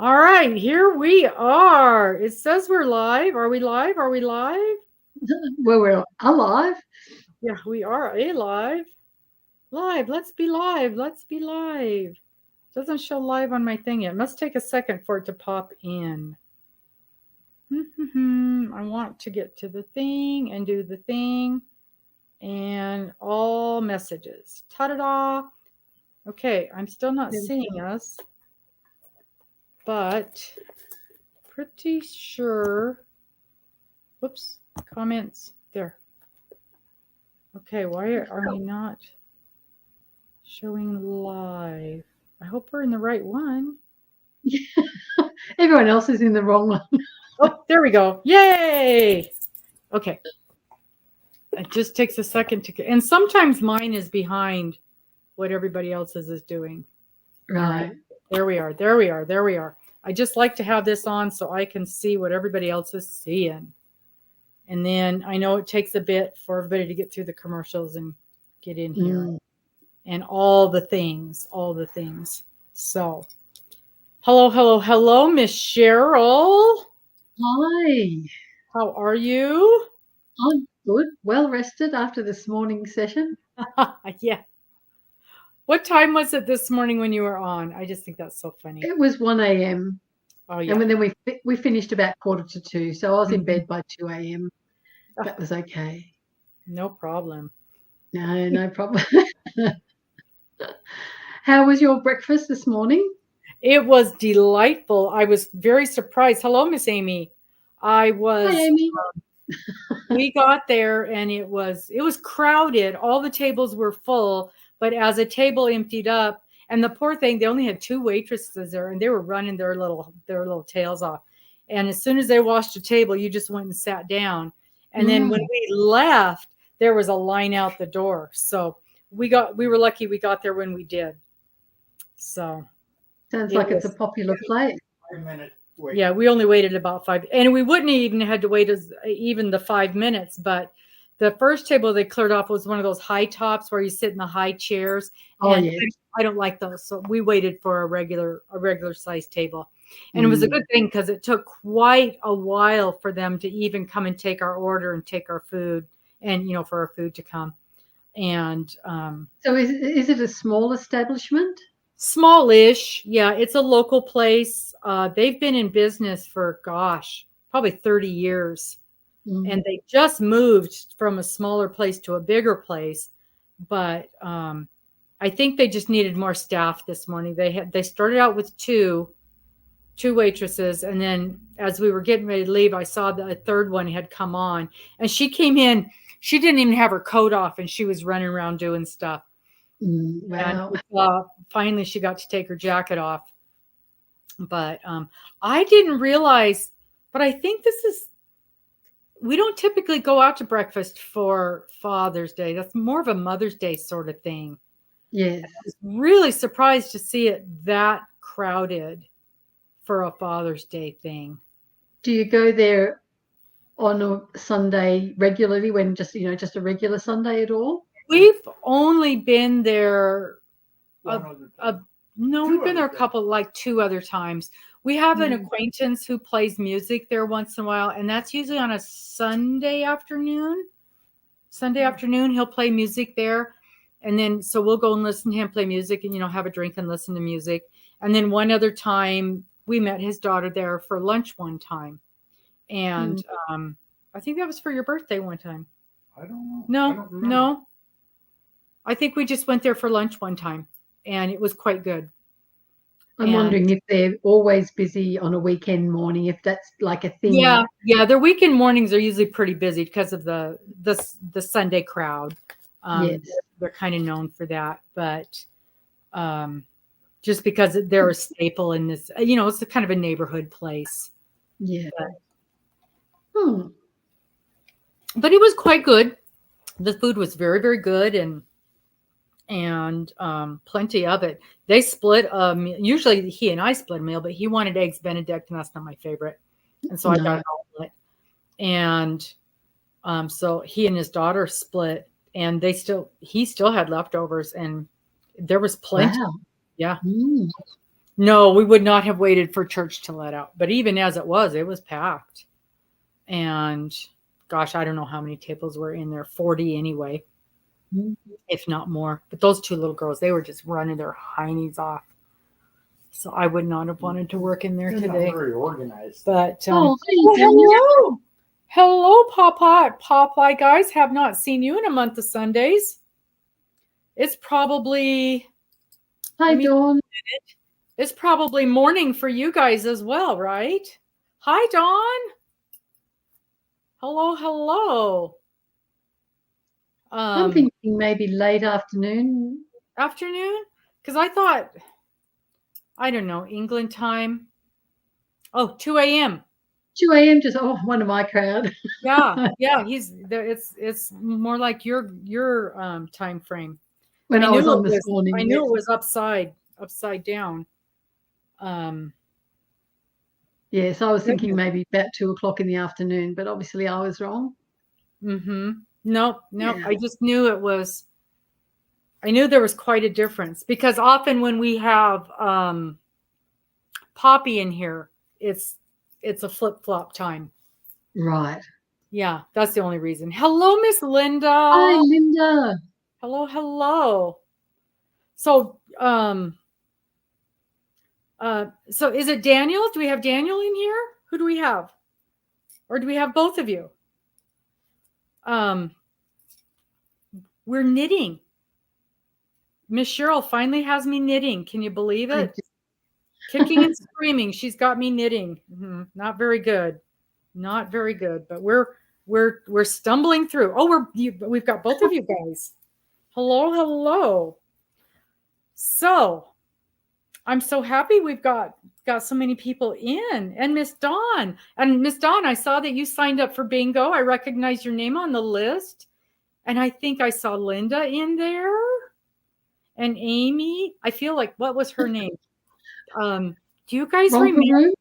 All right, here we are. It says we're live. Are we live? Are we live? Well, we're alive. Yeah, we are live. Live. Let's be live. Let's be live. Doesn't show live on my thing yet. Must take a second for it to pop in. I want to get to the thing and do the thing and all messages. Ta-da-da. Okay, I'm still not seeing us, but pretty sure. Whoops, comments there. Okay, why are we not showing live? I hope we're in the right one. Everyone else is in the wrong one. Oh, there we go. Yay! Okay. It just takes a second to, and sometimes mine is behind what everybody else's is doing. Right. There we are. There we are. There we are. I just like to have this on so I can see what everybody else is seeing. And then I know it takes a bit for everybody to get through the commercials and get in here and all the things. So, hello, Miss Cheryl. Hi. How are you? I'm good. Well rested after this morning's session. Yeah. What time was it this morning when you were on? I just think that's so funny. It was 1 a.m. Oh, yeah. And then we finished about 1:45, so I was in bed by 2 a.m. That was okay. No problem. No problem. How was your breakfast this morning? It was delightful. I was very surprised. Hello, Miss Amy. Hi, Amy. We got there and it was crowded. All the tables were full, but as a table emptied up, and the poor thing, they only had 2 waitresses there, and they were running their little tails off. And as soon as they washed the table, you just went and sat down. And then when we left, there was a line out the door. So we were lucky we got there when we did. So sounds like it's a popular place. 5-minute wait. Yeah, we only waited about 5, and we wouldn't even had to wait even the 5 minutes. But the first table they cleared off was one of those high tops where you sit in the high chairs. Oh, and yes. I don't like those, so we waited for a regular size table. And it was a good thing because it took quite a while for them to even come and take our order and take our food, and for our food to come. And so is it a small establishment? Smallish, yeah. It's a local place. They've been in business for probably 30 years, and they just moved from a smaller place to a bigger place. But I think they just needed more staff this morning. They started out with two waitresses, and then as we were getting ready to leave, I saw the third one had come on, and she came in. She didn't even have her coat off, and she was running around doing stuff. Wow. And finally she got to take her jacket off. But I didn't realize, but I think we don't typically go out to breakfast for Father's Day. That's more of a Mother's Day sort of thing. Yes. I was really surprised to see it that crowded for a Father's Day thing. Do you go there on a Sunday regularly, when just a regular Sunday at all? We've only been there we've been there a couple, like 2 other times. We have an acquaintance who plays music there once in a while, and that's usually on a Sunday afternoon. He'll play music there. And then, so we'll go and listen to him play music and, have a drink and listen to music. And then one other time we met his daughter there for lunch one time. And I think that was for your birthday one time. I don't know. No. I think we just went there for lunch one time, and it was quite good. I'm wondering if they're always busy on a weekend morning, if that's like a thing. Yeah. Their weekend mornings are usually pretty busy because of the Sunday crowd. Yes. They're kind of known for that, but just because they're a staple in this, it's a kind of a neighborhood place. Yeah. But it was quite good. The food was very, very good, and plenty of it. They split usually he and I split a meal, but he wanted eggs Benedict, and that's not my favorite. And so I got all of it. And so he and his daughter split, and he still had leftovers, and there was plenty. Wow. Yeah. No, we would not have waited for church to let out. But even as it was packed. And gosh, I don't know how many tables were in there, 40 anyway, if not more. But those two little girls, they were just running their heinies off. So I would not have wanted to work in there today. Not very organized. But hello. Hello, Papa. Popeye guys, have not seen you in a month of Sundays. It's probably Hi, Dawn. It's probably morning for you guys as well, right? Hi, Dawn. Hello. I'm thinking maybe late afternoon. Afternoon? Because I thought, I don't know, England time. Oh, 2 a.m. 2 a.m. just one of my crowd. Yeah. He's there. It's more like your time frame. When I was on this morning, I knew it was upside down. Yes, I was thinking maybe about 2 o'clock in the afternoon, but obviously I was wrong. No. Yeah. I just knew it was. I knew there was quite a difference because often when we have Poppy in here, it's a flip-flop time. Right. Yeah, that's the only reason. Hello, Miss Linda. Hi, Linda. Hello. So, so is it Daniel? Do we have Daniel in here? Who do we have? Or do we have both of you? We're knitting. Miss Cheryl finally has me knitting. Can you believe it? Kicking and screaming. She's got me knitting. Not very good. But we're stumbling through. Oh, we've got both of you guys. Hello. So I'm so happy we've got so many people in. And Miss Dawn. And Miss Dawn, I saw that you signed up for bingo. I recognize your name on the list. And I think I saw Linda in there. And Amy. I feel like, what was her name? Do you guys remember?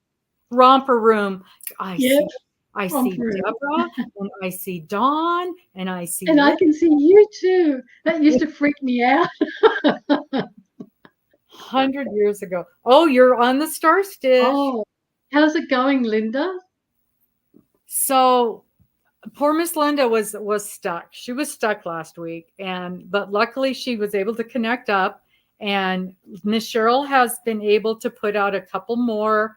Romper Room. I see Deborah, and I see Dawn, and I see. And I can see you too. That used to freak me out. 100 years ago. Oh, you're on the Star Stitch. Oh, how's it going, Linda? So, poor Miss Linda was stuck. She was stuck last week, but luckily she was able to connect up. And Miss Cheryl has been able to put out a couple more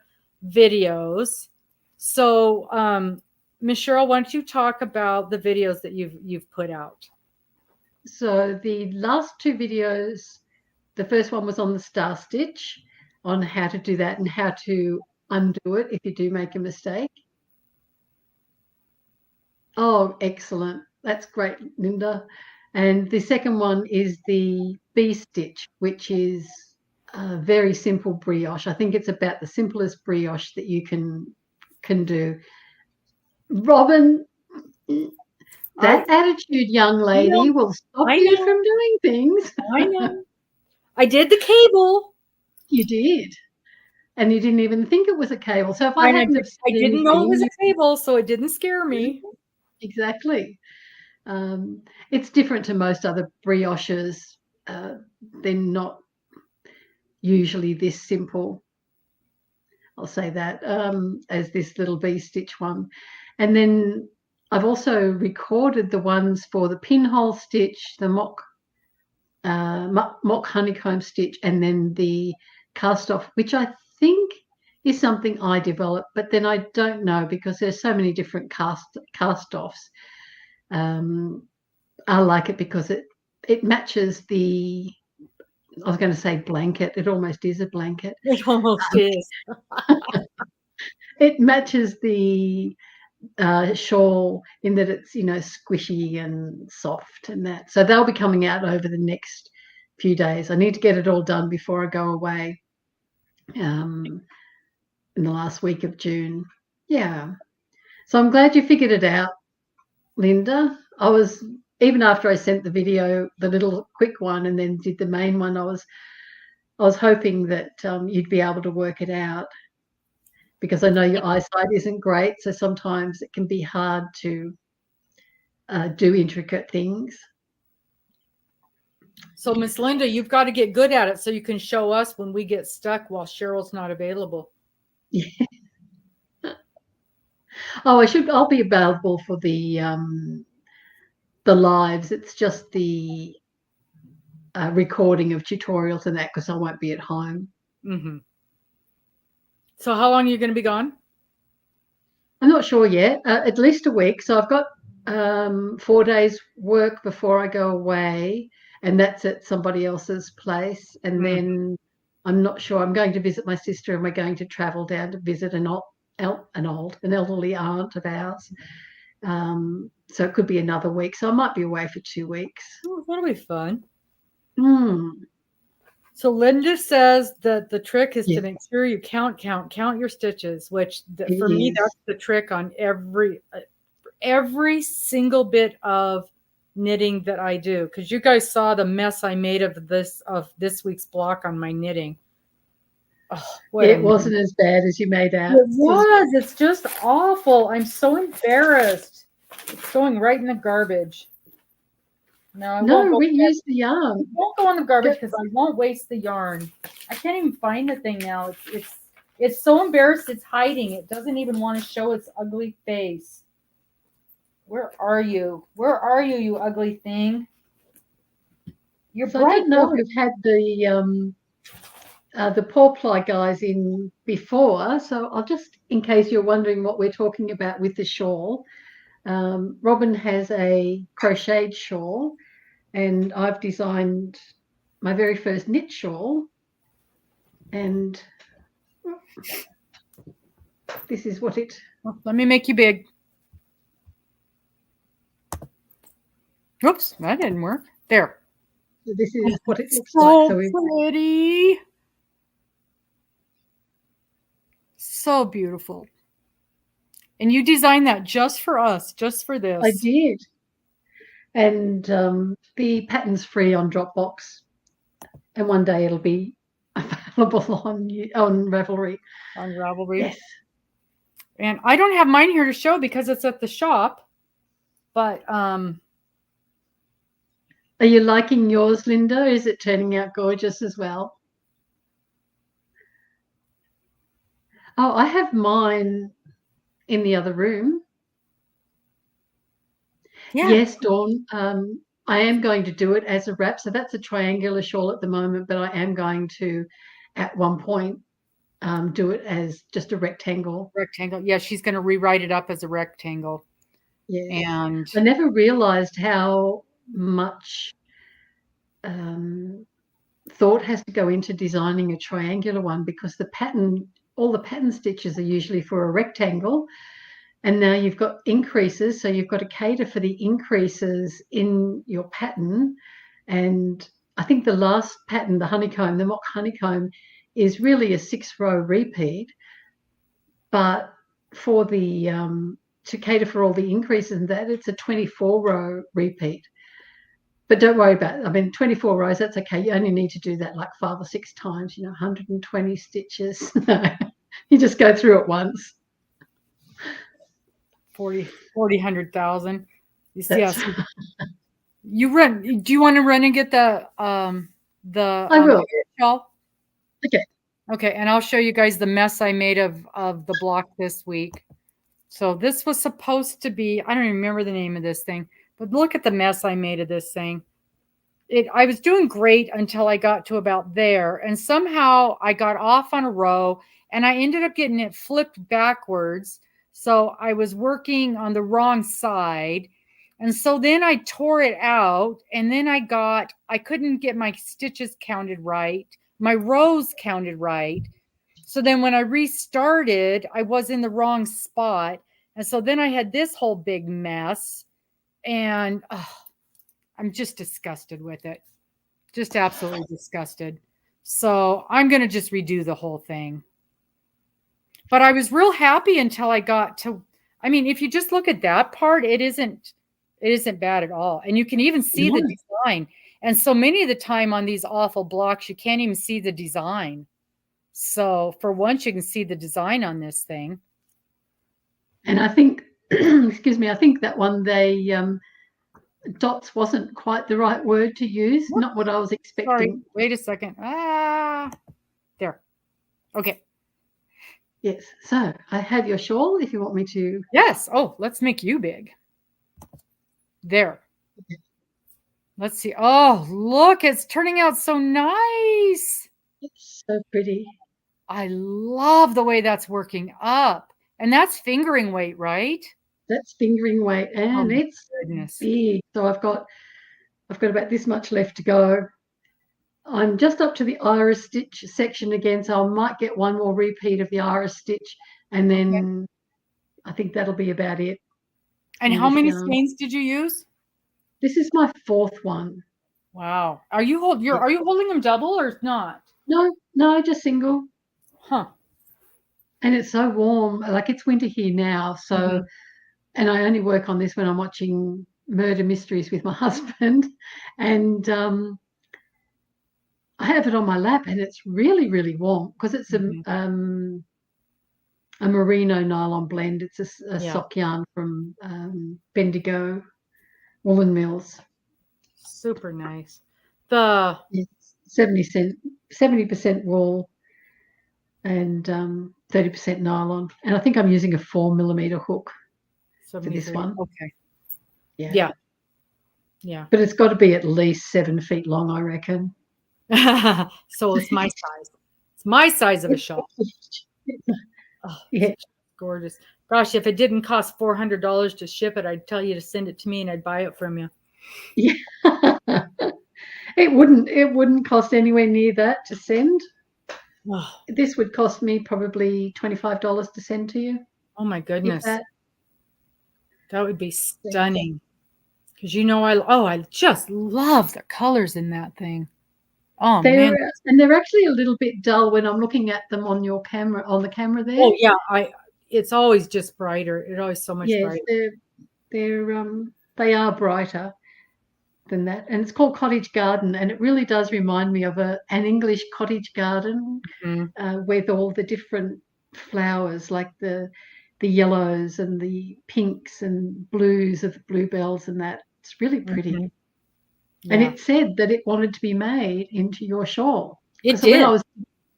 videos. So, Miss Cheryl, why don't you talk about the videos that you've put out? So the last two videos, the first one was on the Star Stitch, on how to do that and how to undo it if you do make a mistake. Oh, excellent. That's great, Linda. And the second one is the bee stitch, which is a very simple brioche. I think it's about the simplest brioche that you can do. Robbin, that attitude, young lady, will stop you from doing things. I know. I did the cable. You did. And you didn't even think it was a cable. So if I didn't know it was a cable, so it didn't scare me. Exactly. It's different to most other brioches. They're not usually this simple. I'll say that, as this little bee stitch one. And then I've also recorded the ones for the pinhole stitch, the mock honeycomb stitch, and then the cast off, which I think is something I developed, but then I don't know because there's so many different cast offs. I like it because it matches the, I was going to say blanket. It almost is a blanket. It almost is. It matches the shawl in that it's, squishy and soft and that. So they'll be coming out over the next few days. I need to get it all done before I go away in the last week of June. Yeah. So I'm glad you figured it out, Linda. I was, even after I sent the video, the little quick one, and then did the main one, I was hoping that you'd be able to work it out, because I know your eyesight isn't great, so sometimes it can be hard to do intricate things. So Miss Linda, you've got to get good at it so you can show us when we get stuck while Cheryl's not available. Oh, I'll be available for the lives. It's just the recording of tutorials and that because I won't be at home. Mm-hmm. So how long are you going to be gone? I'm not sure yet. At least a week. So I've got 4 days work before I go away, and that's at somebody else's place. And then I'm not sure. I'm going to visit my sister, and we're going to travel down to visit an elderly aunt of ours. So it could be another week. So I might be away for 2 weeks. Oh, that'll be fun. Mm. So Linda says that the trick is to make sure you count your stitches, which for me, that's the trick on every single bit of knitting that I do. Because you guys saw the mess I made of this week's block on my knitting. Oh, it wasn't as bad as you made out. It was. It's just awful. I'm so embarrassed. It's going right in the garbage. No, we use the yarn. It won't go in the garbage because I won't waste the yarn. I can't even find the thing now. It's so embarrassed. It's hiding. It doesn't even want to show its ugly face. Where are you? Where are you, you ugly thing? You're so I don't know if we've had the Paw Ply guys in before. So I'll just, in case you're wondering what we're talking about with the shawl, Robbin has a crocheted shawl, and I've designed my very first knit shawl, and this is what it... Let me make you big. Oops, that didn't work. There. So this is what it looks like. So pretty. So beautiful. And you designed that just for us, just for this. I did. And the pattern's free on Dropbox. And one day it'll be available on Ravelry. On Ravelry? Yes. And I don't have mine here to show because it's at the shop. But are you liking yours, Linda? Is it turning out gorgeous as well? Oh, I have mine in the other room. Yeah. Yes, Dawn. I am going to do it as a wrap. So that's a triangular shawl at the moment, but I am going to, at one point, do it as just a rectangle. Rectangle. Yeah, she's going to rewrite it up as a rectangle. Yes. And I never realized how much thought has to go into designing a triangular one, because all the pattern stitches are usually for a rectangle. And now you've got increases, so you've got to cater for the increases in your pattern. And I think the last pattern, the honeycomb, the mock honeycomb, is really a 6-row repeat. But for the to cater for all the increases in that, it's a 24-row repeat. But don't worry about it. I mean, 24 rows, that's okay. You only need to do that like 5 or 6 times, 120 stitches. You just go through it once. 100,000. Yes. You run. Do you want to run and get the I will. Shawl? Okay. Okay, and I'll show you guys the mess I made of the block this week. So this was supposed to be, I don't even remember the name of this thing, but look at the mess I made of this thing. I was doing great until I got to about there, and somehow I got off on a row and I ended up getting it flipped backwards. So I was working on the wrong side. And so then I tore it out, and then I couldn't get my stitches counted right. My rows counted right. So then when I restarted, I was in the wrong spot. And so then I had this whole big mess, and I'm just disgusted with it. Just absolutely disgusted. So I'm going to just redo the whole thing. But I was real happy until I got to, I mean, if you just look at that part, it isn't bad at all. And you can even see the design. And so many of the time on these awful blocks, you can't even see the design. So for once, you can see the design on this thing. And I think, excuse me, I think that one, they dots wasn't quite the right word to use. What? Not what I was Sorry. expecting. Wait a second. There. Okay. Yes. So I have your shawl if you want me to. Yes. Oh, let's make you big. There. Let's see. Oh, look, it's turning out so nice. It's so pretty. I love the way that's working up. And that's fingering weight, right? That's fingering weight, and it's big. So I've got about this much left to go. I'm just up to the iris stitch section again, so I might get one more repeat of the iris stitch, and then I think that'll be about it. And how many skeins did you use? This is my 4th one. Wow. Are you holding them double or not? No, just single. Huh. And it's so warm. Like, it's winter here now, so and I only work on this when I'm watching murder mysteries with my husband, and I have it on my lap, and it's really, really warm because it's a merino nylon blend. It's a sock yarn from Bendigo Woolen Mills. Super nice. The 70% wool and 30% nylon, and I think I'm using a 4mm hook for this one. Okay. Yeah. Yeah. But it's got to be at least 7 feet long, I reckon. So it's my size. It's my size of a shawl. Oh, yeah. Gorgeous. Gosh, if it didn't cost $400 to ship it, I'd tell you to send it to me and I'd buy it from you. Yeah. It wouldn't cost anywhere near that to send. Oh. This would cost me probably $25 to send to you. Oh my goodness. That would be stunning. Because I just love the colors in that thing. Oh man. And they're actually a little bit dull when I'm looking at them on your camera, on the camera there. Oh yeah, it's always just brighter. It's always so much brighter. They are brighter than that. And it's called Cottage Garden, and it really does remind me of an English cottage garden with all the different flowers, like the yellows and the pinks and blues of the bluebells and that. It's really pretty. Yeah. And it said that it wanted to be made into your shawl. It did. When I was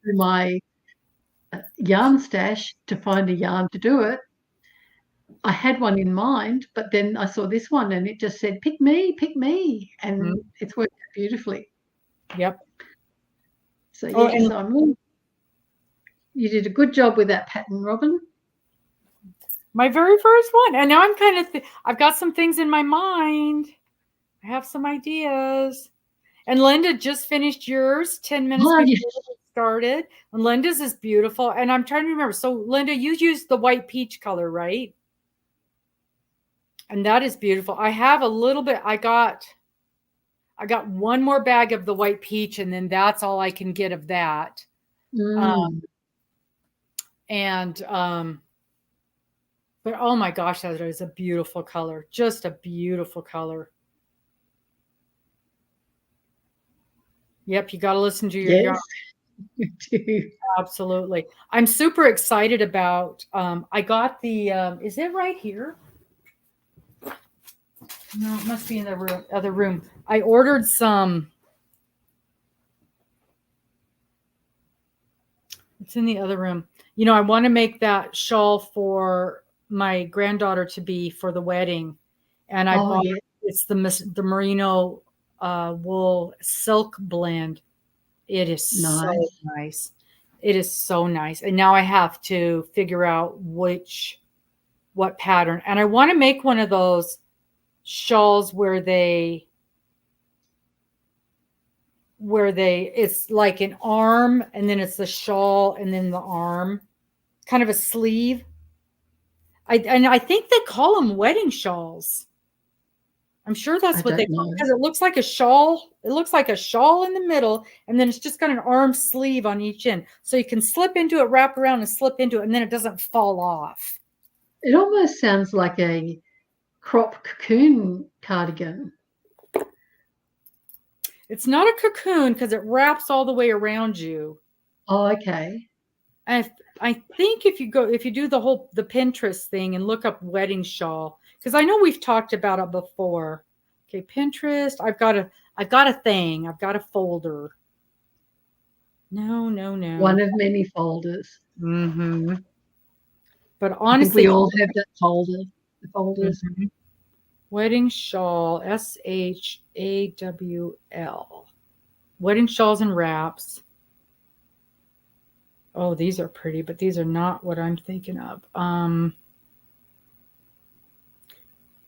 through my yarn stash to find a yarn to do it, I had one in mind, but then I saw this one and it just said, pick me, and it's worked beautifully. Yep. So yes, you did a good job with that pattern, Robbin. My very first one. And now I'm kind of, I've got some things in my mind. I have some ideas. And Linda just finished yours 10 minutes before we started. And Linda's is beautiful. And I'm trying to remember. So Linda, you used the white peach color, right? And that is beautiful. I have a little bit. I got one more bag of the white peach, and then that's all I can get of that. But oh my gosh, that is a beautiful color. Just a beautiful color. Yep, you got to listen to your yarn. You do. Absolutely. I'm super excited about, I got the, is it right here? No, it must be in the other room. I ordered some. It's in the other room. You know, I want to make that shawl for my granddaughter to be for the wedding. And I bought it's the merino wool silk blend. It is so nice. It is so nice. And now I have to figure out what pattern. And I want to make one of those shawls where it's like an arm and then it's the shawl and then the arm, kind of a sleeve. I think they call them wedding shawls. I'm sure that's what they call it, because it looks like a shawl. It looks like a shawl in the middle, and then it's just got an arm sleeve on each end. So you can slip into it, wrap around and slip into it, and then it doesn't fall off. It almost sounds like a crop cocoon cardigan. It's not a cocoon because it wraps all the way around you. Oh, okay. And I think if you do the Pinterest thing and look up wedding shawl, because I know we've talked about it before. Okay, Pinterest. I've got a thing. I've got a folder. No. One of many folders. Mm-hmm. But I think honestly, we all have that folder. The folders. Mhm. Wedding shawl, SHAWL. Wedding shawls and wraps. Oh, these are pretty, but these are not what I'm thinking of.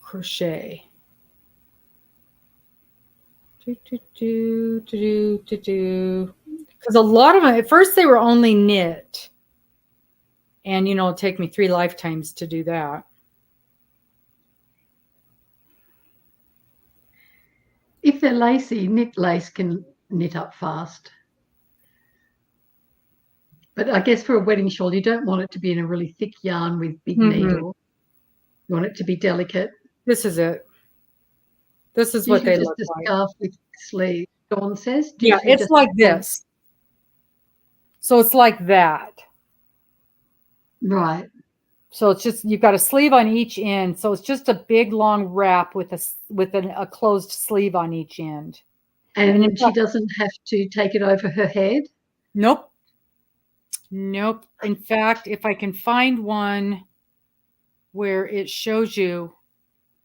Crochet. Because a lot of them, at first they were only knit. And, it'll take me 3 lifetimes to do that. If they're lacy, knit lace can knit up fast. But I guess for a wedding shawl, you don't want it to be in a really thick yarn with big needle. You want it to be delicate. This is it. This is what they look just a like. scarf with sleeves, Dawn says. Yeah, it's like this. So it's like that. Right. So it's just, you've got a sleeve on each end. So it's just a big long wrap with a closed sleeve on each end. And she doesn't have to take it over her head? Nope. In fact, if I can find one where it shows you,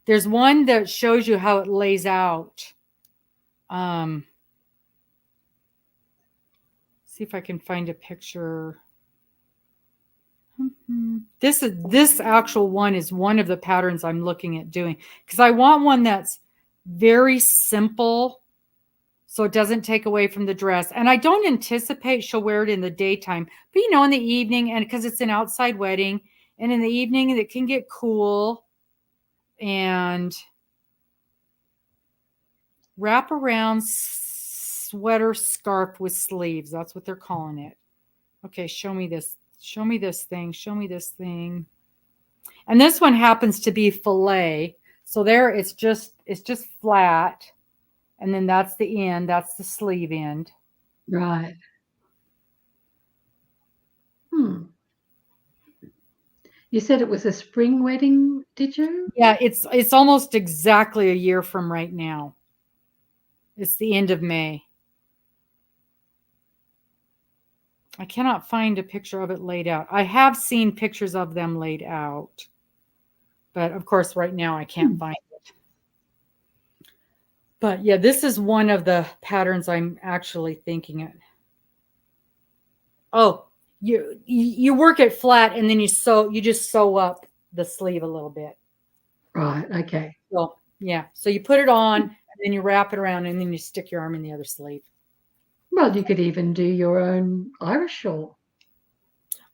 there's one that shows you how it lays out. See if I can find a picture. This actual one is one of the patterns I'm looking at doing, because I want one that's very simple so it doesn't take away from the dress. And I don't anticipate she'll wear it in the daytime, but in the evening, and because it's an outside wedding, and in the evening it can get cool. And wrap around sweater scarf with sleeves. That's what they're calling it. Okay, show me this. Show me this thing. Show me this thing. And this one happens to be filet. So there it's just flat. And then that's the end. That's the sleeve end. Right. You said it was a spring wedding, did you? Yeah, it's almost exactly a year from right now. It's the end of May. I cannot find a picture of it laid out. I have seen pictures of them laid out, but of course right now I can't find it. But yeah, this is one of the patterns I'm actually thinking it. Oh, you work it flat and then you just sew up the sleeve a little bit. Right, okay. So yeah, so you put it on and then you wrap it around and then you stick your arm in the other sleeve. Well, you could even do your own Irish shawl.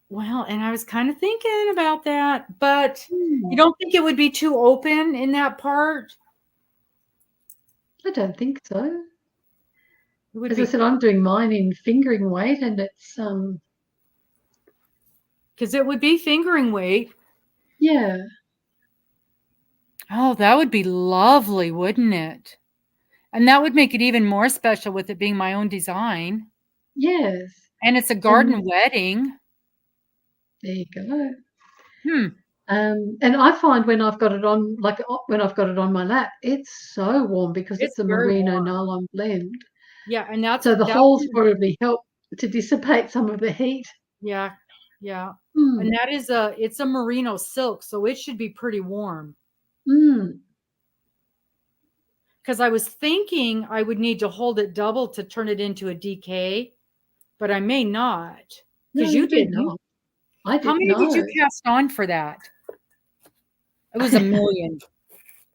Well, and I was kind of thinking about that, but you don't think it would be too open in that part? I don't think so. As I said, I'm doing mine in fingering weight, and it's because it would be fingering weight. Yeah. Oh, that would be lovely, wouldn't it? And that would make it even more special with it being my own design. Yes. And it's a garden wedding. There you go. And I find when I've got it on, like when I've got it on my lap, it's so warm because it's a merino nylon blend. Yeah, and that's so the holes probably help to dissipate some of the heat. Yeah. And that is it's a merino silk, so it should be pretty warm. Because I was thinking I would need to hold it double to turn it into a DK, but I may not. Because you didn't. I didn't. How many did you cast on for that? It was 1 million.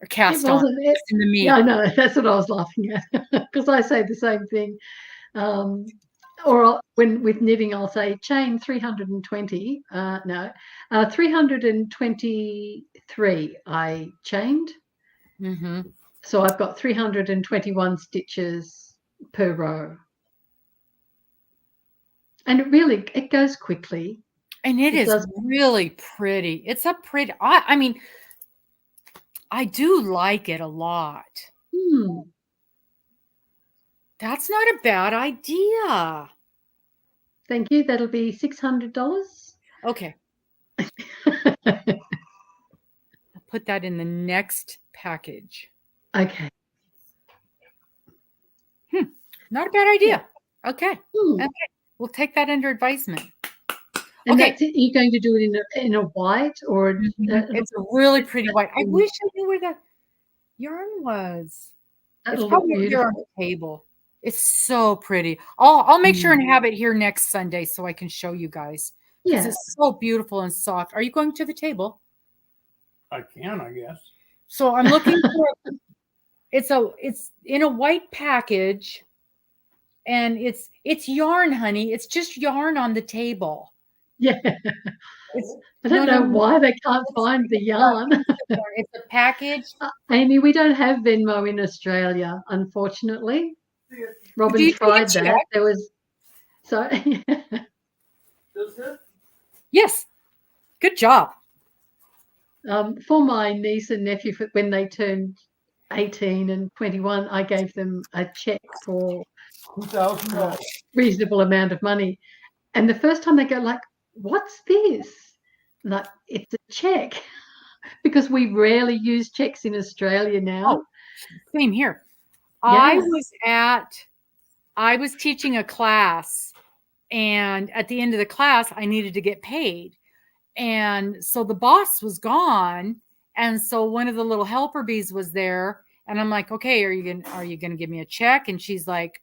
Or cast on. In the meat. Yeah, I know. That's what I was laughing at. Because I say the same thing. Or when with knitting, I'll say chain 320. 323 I chained. So I've got 321 stitches per row. And it goes quickly. And it is really pretty. It's a pretty, I mean, I do like it a lot. That's not a bad idea. Thank you. That'll be $600. Okay. I'll put that in the next package. Okay. Not a bad idea. Okay. Hmm. Okay. We'll take that under advisement. And Okay. that's it. Are you going to do it in a white or? It's a really pretty white. I wish I knew where the yarn was. It's probably over there on the table. It's so pretty. I'll make sure and have it here next Sunday so I can show you guys. Because it's so beautiful and soft. Are you going to the table? I can, I guess. So I'm looking for it's in a white package, and it's yarn, honey. It's just yarn on the table. Yeah. I don't know why they can't find the yarn. It's a package. Amy, we don't have Venmo in Australia, unfortunately. Robbin tried that. There was so. Does it? Yes. Good job. For my niece and nephew, when they turned 18 and 21, I gave them a check for $2,000. Reasonable amount of money. And the first time they go like, what's this? Like, it's a check. Because we rarely use checks in Australia now. Oh, same here. Yeah. I was teaching a class, and at the end of the class, I needed to get paid. And so the boss was gone. And so one of the little helper bees was there. And I'm like, okay, are you gonna give me a check? And she's like,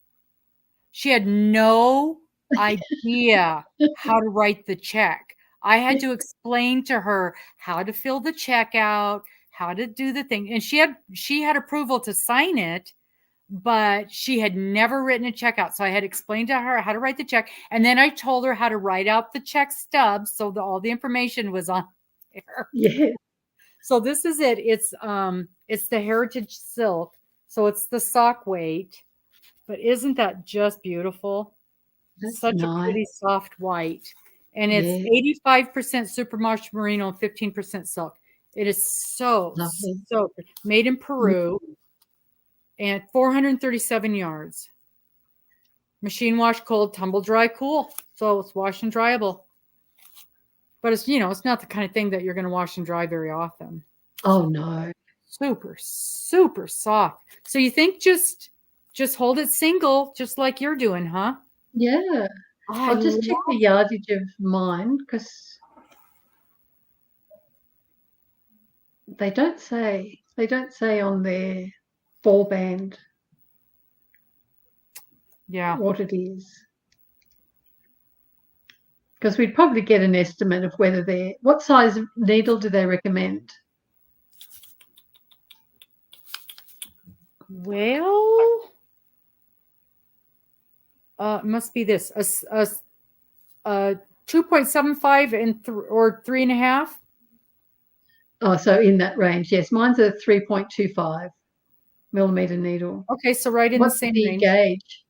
she had no idea how to write the check. I had to explain to her how to fill the check out, how to do the thing. And she had approval to sign it, but she had never written a check out. So I had explained to her how to write the check. And then I told her how to write out the check stubs. So all the information was on there. Yeah. So this is it. It's the heritage silk. So it's the sock weight, but isn't that just beautiful? That's such nice. a pretty soft white. And it's 85% superwash merino and 15% silk. It is so pretty. Made in Peru. And 437 yards. Machine wash, cold, tumble dry, cool. So it's wash and dryable. But it's, it's not the kind of thing that you're going to wash and dry very often. Oh no. Super, super soft. So you think just hold it single, just like you're doing, huh? Yeah. I'll just check the yardage of mine because they don't say on their ball band what it is. Because we'd probably get an estimate of what size needle do they recommend? Well, it must be this a 2.75 or 3.5. Oh, so in that range, yes. Mine's a 3.25 millimeter needle. Okay, so right in the same range. Gauge?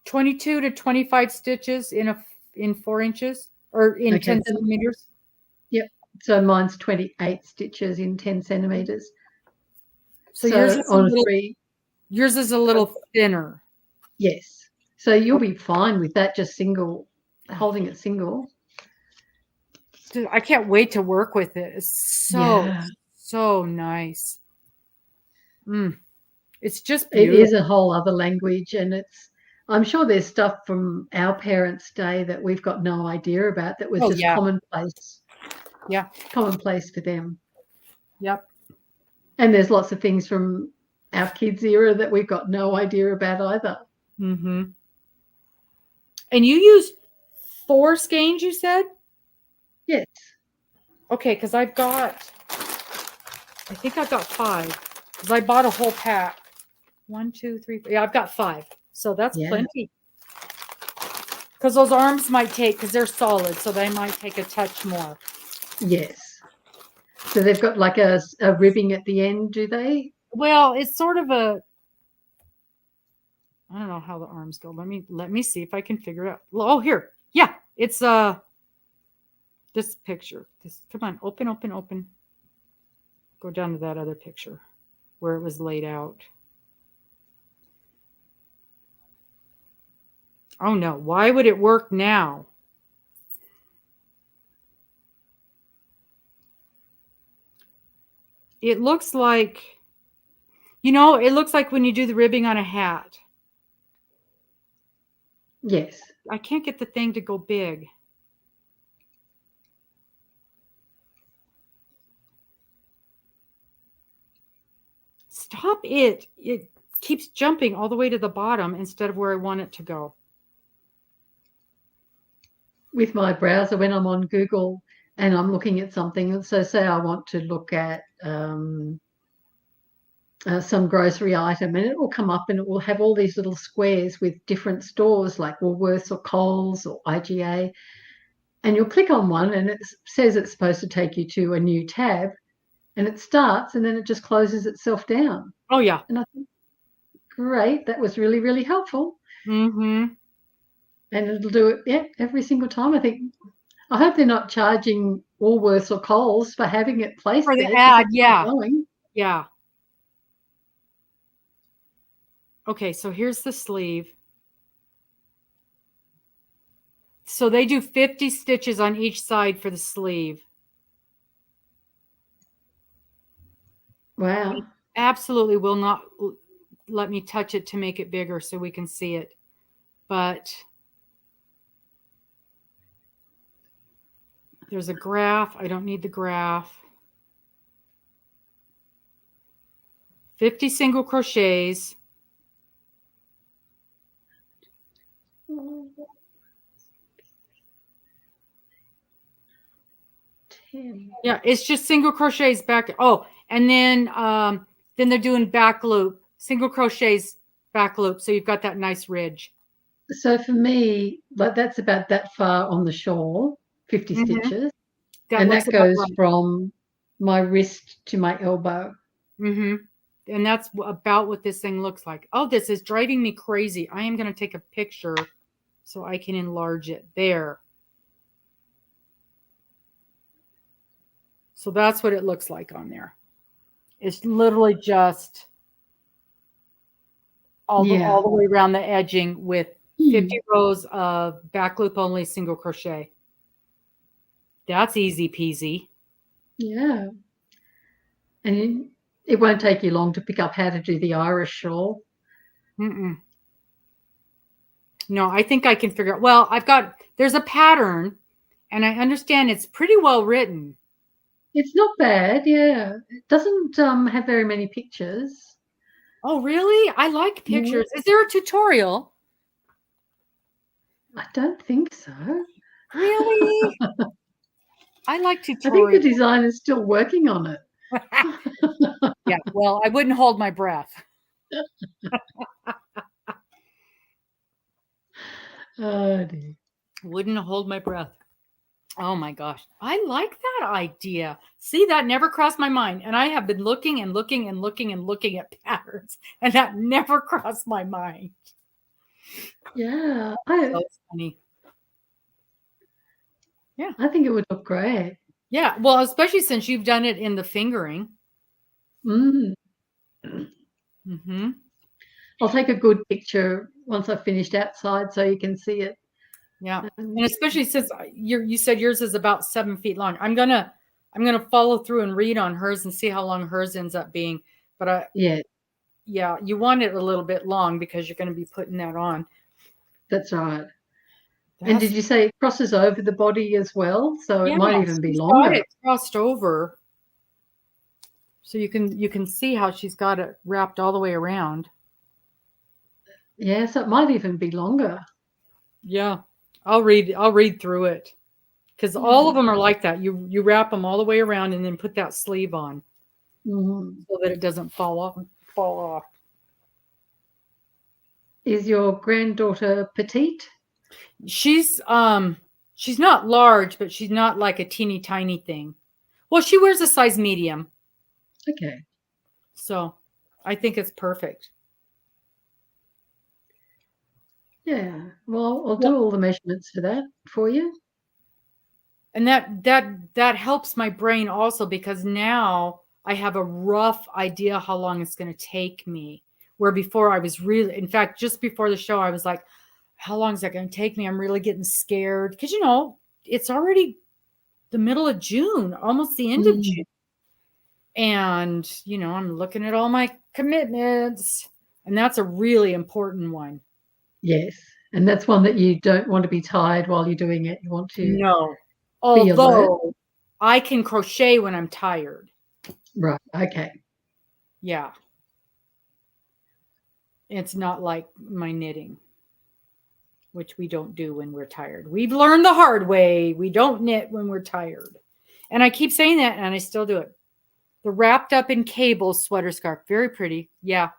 22 to 25 stitches in 4 inches or in 10 centimeters. Yep. So mine's 28 stitches in 10 centimeters. So yours is a little thinner. Yes. So you'll be fine with that, just holding it single. Dude, I can't wait to work with it. It's so nice. It's just beautiful. It is a whole other language, and I'm sure there's stuff from our parents' day that we've got no idea about that was just commonplace. Yeah. Commonplace for them. Yep. And there's lots of things from our kids' era that we've got no idea about either. Mm-hmm. And you used 4 skeins, you said? Yes. Okay, because I think I've got 5. Because I bought a whole pack. 1, 2, 3, 4. Yeah, I've got 5. So that's plenty. Because those arms might because they're solid, so they might take a touch more. Yes. So they've got like a ribbing at the end, do they? Well, it's sort of I don't know how the arms go. Let me see if I can figure it out. Oh, here. Yeah, it's this picture. Come on, open. Go down to that other picture where it was laid out. Oh no, why would it work now? It looks like You know, it looks like when you do the ribbing on a hat. Yes. I can't get the thing to go big. Stop it. It keeps jumping all the way to the bottom instead of where I want it to go. With my browser, when I'm on Google and I'm looking at something, so say I want to look at some grocery item, and it will come up and it will have all these little squares with different stores like Woolworths or Coles or IGA. And you'll click on one and it says it's supposed to take you to a new tab, and it starts and then it just closes itself down. Oh, yeah. And I think, great, that was really, really helpful. Mm-hmm. And it'll do it, every single time. I hope they're not charging Woolworths or Coles for having it placed For the there. ad, yeah. Going. Yeah. Okay, so here's the sleeve. So they do 50 stitches on each side for the sleeve. Wow. Absolutely will not let me touch it to make it bigger so we can see it. But there's a graph. I don't need the graph. 50 single crochets. Yeah, it's just single crochets back. Oh, and then they're doing back loop, single crochets back loop. So you've got that nice ridge. So for me, like that's about that far on the shawl, 50 stitches. And that goes from my wrist to my elbow. Mm-hmm. And that's about what this thing looks like. Oh, this is driving me crazy. I am going to take a picture so I can enlarge it. There. So that's what it looks like on there. It's literally just all the way around the edging with 50 rows of back loop only single crochet. That's easy peasy. Yeah. And it won't take you long to pick up how to do the Irish shawl. Mm-mm. No, I think I can figure out. Well, there's a pattern and I understand it's pretty well written. It's not bad, yeah. It doesn't have very many pictures. Oh, really? I like pictures. Is there a tutorial? I don't think so. Really? I like tutorials. I think the designer's still working on it. Yeah, well, I wouldn't hold my breath. Oh, dear. Wouldn't hold my breath. Oh my gosh. I like that idea. See, that never crossed my mind. And I have been looking and looking and looking and looking at patterns, and that never crossed my mind. Yeah. So funny. Yeah. I think it would look great. Yeah. Well, especially since you've done it in the fingering. Mm-hmm. I'll take a good picture once I've finished outside so you can see it. Yeah. And especially since you said yours is about 7 feet long. I'm gonna follow through and read on hers and see how long hers ends up being. But yeah, you want it a little bit long because you're going to be putting that on. That's right. And did you say it crosses over the body as well? So it might even be longer. Got it crossed over. So you can see how she's got it wrapped all the way around. Yeah, so it might even be longer. Yeah. I'll read through it. Because all of them are like that. You wrap them all the way around and then put that sleeve on so that it doesn't fall off. Is your granddaughter petite? She's not large, but she's not like a teeny tiny thing. Well, she wears a size medium. Okay. So I think it's perfect. Yeah. Well, I'll do all the measurements for that for you. And that helps my brain also, because now I have a rough idea how long it's going to take me. Where before I was really, in fact, just before the show, I was like, how long is that going to take me? I'm really getting scared. Because, it's already the middle of June, almost the end of June. And, I'm looking at all my commitments. And that's a really important one. Yes. And that's one that you don't want to be tired while you're doing it. You want to No. be alert. Although I can crochet when I'm tired. Right. Okay. Yeah. It's not like my knitting, which we don't do when we're tired. We've learned the hard way. We don't knit when we're tired. And I keep saying that, and I still do it. The wrapped up in cables sweater scarf. Very pretty. Yeah.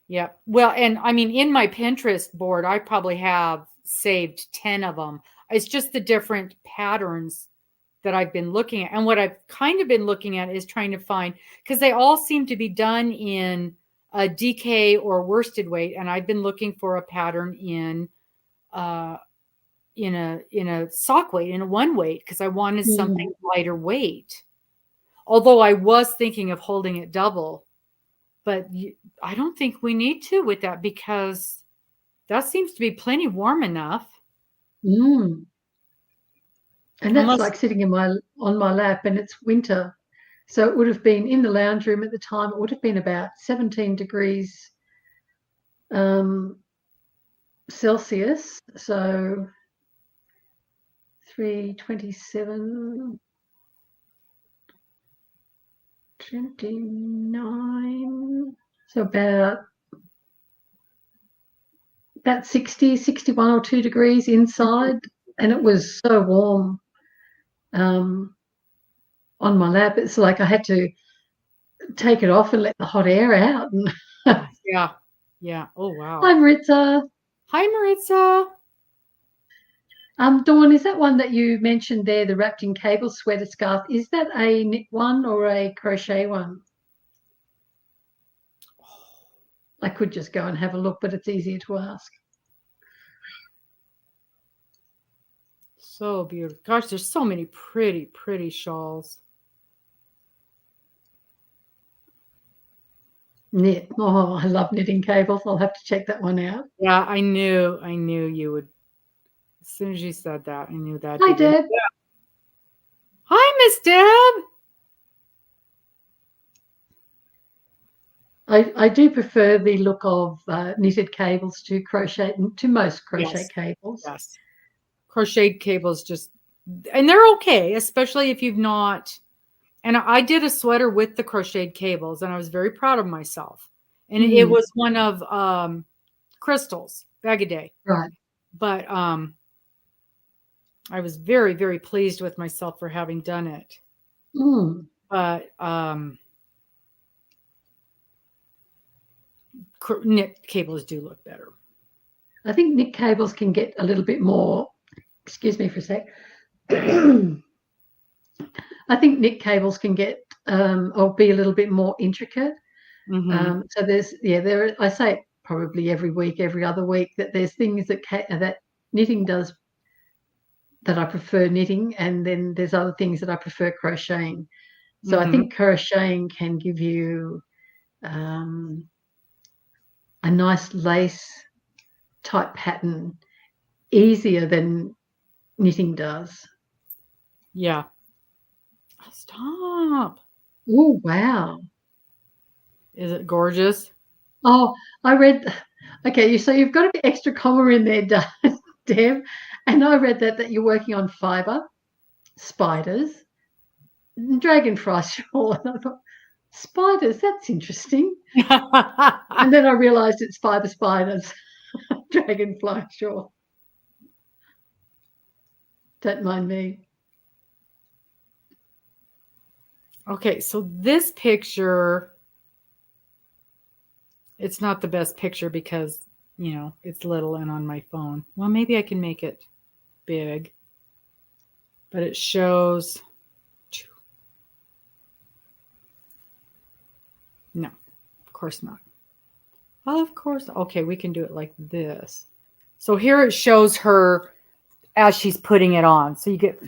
Yeah. Well, and I mean, in my Pinterest board, I probably have saved 10 of them. It's just the different patterns that I've been looking at. And what I've kind of been looking at is trying to find, because they all seem to be done in a DK or worsted weight. And I've been looking for a pattern in a sock weight, in a one weight, because I wanted something lighter weight. Although I was thinking of holding it double, but I don't think we need to with that, because that seems to be plenty warm enough. And that's like sitting on my lap, and it's winter. So it would have been in the lounge room at the time. It would have been about 17 degrees Celsius. So 327, 29. So about 60, 61 or 2 degrees inside. And it was so warm on my lap. It's like I had to take it off and let the hot air out. Yeah. Oh, wow. Hi, Maritza. Hi, Maritza. Dawn, is that one that you mentioned there, the wrapped in cable sweater scarf? Is that a knit one or a crochet one? I could just go and have a look, but it's easier to ask. So beautiful. Gosh, there's so many pretty, pretty shawls. Knit. Oh, I love knitting cables. I'll have to check that one out. Yeah, I knew you would. As soon as you said that, I knew that. Hi, Deb. Hi, Miss Deb. I do prefer the look of knitted cables to most crochet cables. Yes. Crocheted cables and they're okay, especially if you've not. And I did a sweater with the crocheted cables, and I was very proud of myself. And it was one of Crystal's Bag a Day. Right. But I was very, very pleased with myself for having done it. But knit cables do look better. I think knit cables can get a little bit more. Excuse me for a sec. I think knit cables can get or be a little bit more intricate. So I say it probably every week, every other week, that there's things that knitting does that I prefer knitting, and then there's other things that I prefer crocheting. So I think crocheting can give you a nice lace type pattern easier than knitting does. Yeah. Oh, stop. Oh, wow. Is it gorgeous? Oh, I read. Okay, so you've got a bit extra comma in there, Deb. And I read that you're working on fibre, spiders, dragonfly shawl. And I thought, spiders, that's interesting. And then I realised it's fibre spiders, dragonfly shawl. Don't mind me. Okay, so this picture, it's not the best picture because, it's little and on my phone. Well, maybe I can make it big. But it shows. No, of course not. Of course. Okay, we can do it like this. So here it shows her as she's putting it on. So you get.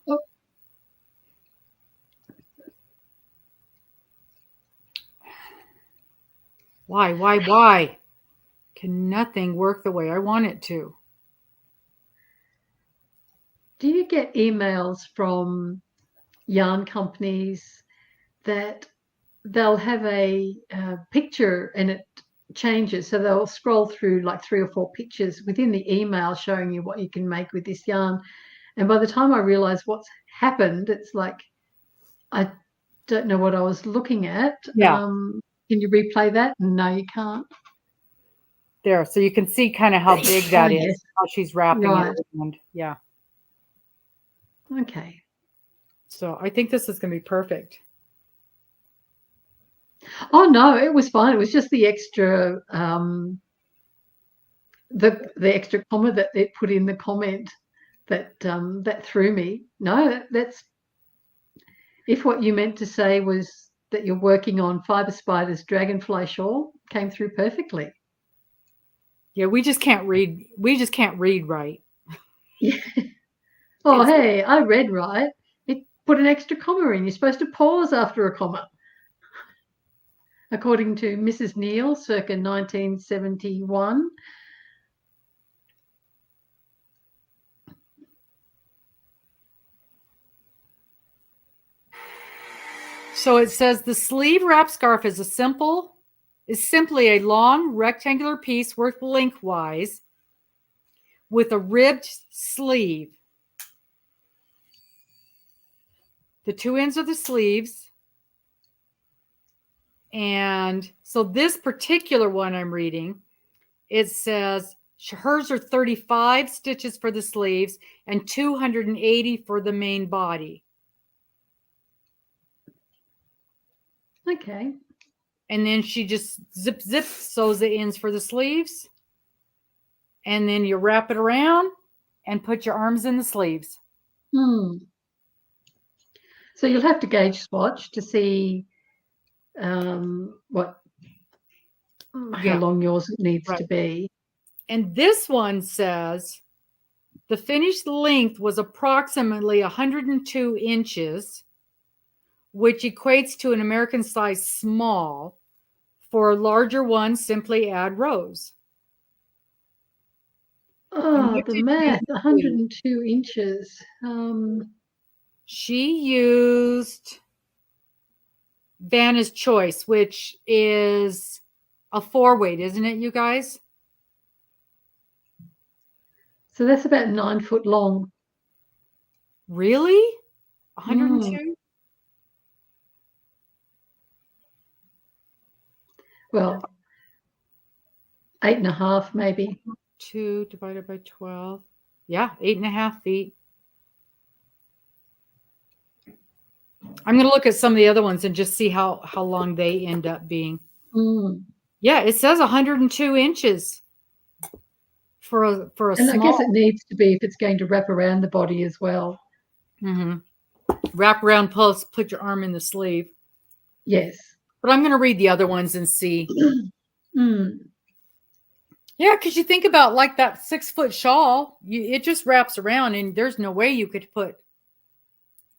Oh. Why? Can nothing work the way I want it to? Do you get emails from yarn companies that they'll have a picture and it changes. So they'll scroll through like 3 or 4 pictures within the email showing you what you can make with this yarn. And by the time I realize what's happened, it's like, I don't know what I was looking at. Yeah. Can you replay that? No, you can't. There. So you can see kind of how big that is, yes. how she's wrapping Right. it around. Yeah. Okay. So I think this is going to be perfect. Oh no, it was fine. It was just the extra the extra comma that it put in the comment that that threw me. No, that's if what you meant to say was that you're working on Fiber Spider's Dragonfly Shawl, came through perfectly. Yeah, we just can't read. We just can't read right. Yeah. Oh, hey, I read right. It put an extra comma in. You're supposed to pause after a comma. According to Mrs. Neal, circa 1971. So it says the sleeve wrap scarf is simply a long rectangular piece worked lengthwise with a ribbed sleeve. The two ends are the sleeves. And so this particular one I'm reading, it says hers are 35 stitches for the sleeves and 280 for the main body. Okay. And then she just zip sews the ends for the sleeves. And then you wrap it around and put your arms in the sleeves. So you'll have to gauge swatch to see how long yours needs to be. And this one says the finished length was approximately 102 inches, which equates to an American size small. For a larger one, simply add rows. Oh, the math, 102 inches. She used Vanna's Choice, which is a 4-weight, isn't it, you guys? So that's about 9 foot long. Really? 102? Well, 8.5 maybe. 2 divided by 12. Yeah, 8.5 feet. I'm going to look at some of the other ones and just see how long they end up being. Yeah, it says 102 inches for a and small. I guess it needs to be if it's going to wrap around the body as well. Wrap around, put your arm in the sleeve. Yes. But I'm going to read the other ones and see. Yeah, because you think about like that 6-foot shawl, it just wraps around and there's no way you could put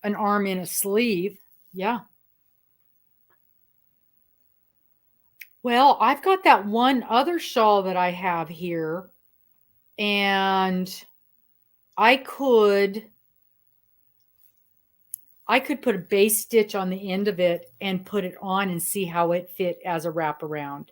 an arm in a sleeve. Yeah. Well, I've got that one other shawl that I have here, and I could put a base stitch on the end of it and put it on and see how it fit as a wraparound.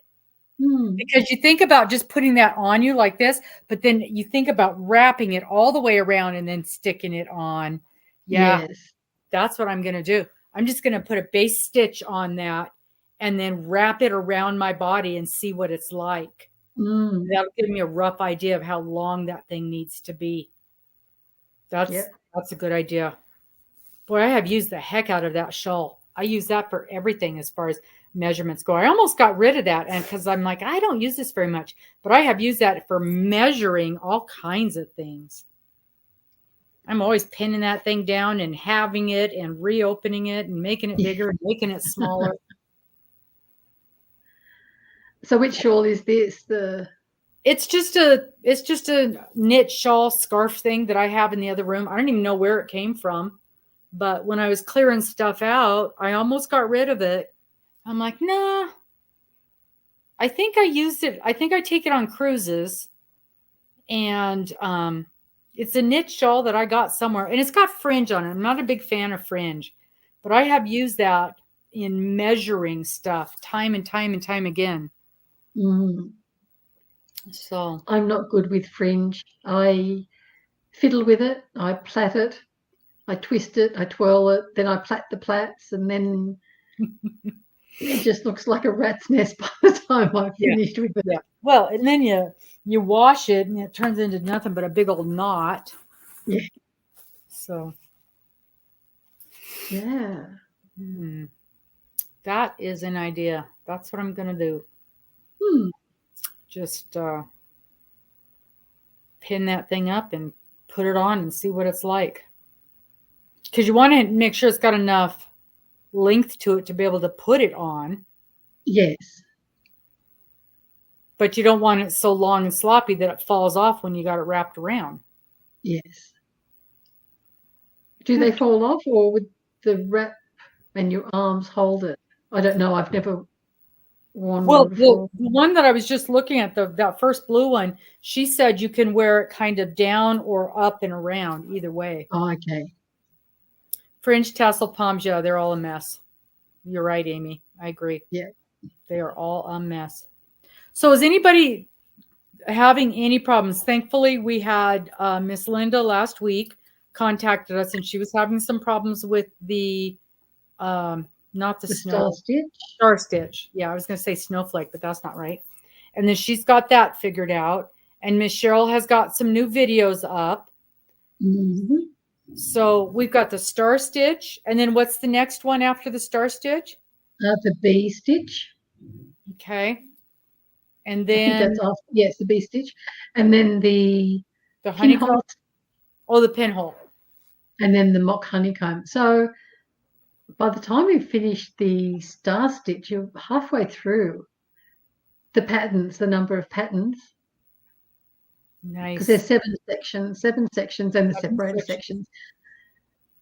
Because you think about just putting that on you like this, but then you think about wrapping it all the way around and then sticking it on. Yeah, yes. That's what I'm going to do. I'm just going to put a base stitch on that and then wrap it around my body and see what it's like. That'll give me a rough idea of how long that thing needs to be. That's a good idea. Boy, I have used the heck out of that shawl. I use that for everything as far as measurements go. I almost got rid of that, and because I'm like, I don't use this very much, but I have used that for measuring all kinds of things. I'm always pinning that thing down and having it and reopening it and making it bigger and making it smaller. So which shawl is this? It's just a knit shawl scarf thing that I have in the other room. I don't even know where it came from, but when I was clearing stuff out, I almost got rid of it. I'm like, nah, I think I used it. I think I take it on cruises, and it's a knit shawl that I got somewhere, and it's got fringe on it. I'm not a big fan of fringe, but I have used that in measuring stuff time and time and time again. Mm. So I'm not good with fringe. I fiddle with it, I plait it, I twist it, I twirl it, then I plait the plaits, and then it just looks like a rat's nest by the time I've Yeah. finished with it. yeah. Well, and then you wash it and it turns into nothing but a big old knot. Yeah. So Yeah. that is an idea. That's what I'm gonna do. Just pin that thing up and put it on and see what it's like. Because you want to make sure it's got enough length to it to be able to put it on. Yes. But you don't want it so long and sloppy that it falls off when you got it wrapped around. Yes. Do they fall off, or would the wrap and your arms hold it? I don't know. I've never worn Well, one before. the one that I was just looking at, that first blue one, she said you can wear it kind of down or up and around, either way. Oh, okay. Fringe tassel palms, yeah, they're all a mess. You're right, Amy. I agree. Yeah. They are all a mess. So is anybody having any problems? Thankfully, we had Miss Linda last week contacted us, and she was having some problems with the not the snow star stitch. Star stitch. Yeah, I was going to say snowflake, but that's not right. And then she's got that figured out. And Miss Cheryl has got some new videos up. Mm-hmm. So we've got the star stitch, and then what's the next one after the star stitch? The bee stitch. Okay. And I think then that's after, yes, the bee stitch, and then the honeycomb. pinhole. Oh, the pinhole. And then the mock honeycomb. So by the time you finish the star stitch, you're halfway through the patterns, the number of patterns. Nice. Because there's seven sections and the separator sections.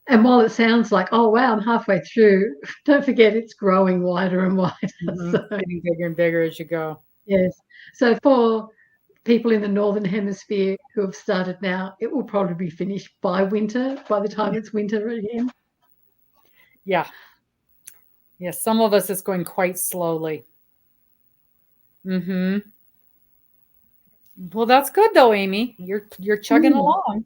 And while it sounds like, oh, wow, I'm halfway through, don't forget it's growing wider and wider. Mm-hmm. So, getting bigger and bigger as you go. Yes. So for people in the Northern Hemisphere who have started now, it will probably be finished by winter, by the time it's winter again. Yeah. Yeah, some of us it's going quite slowly. Mm-hmm. Well, that's good though, Amy. You're chugging along.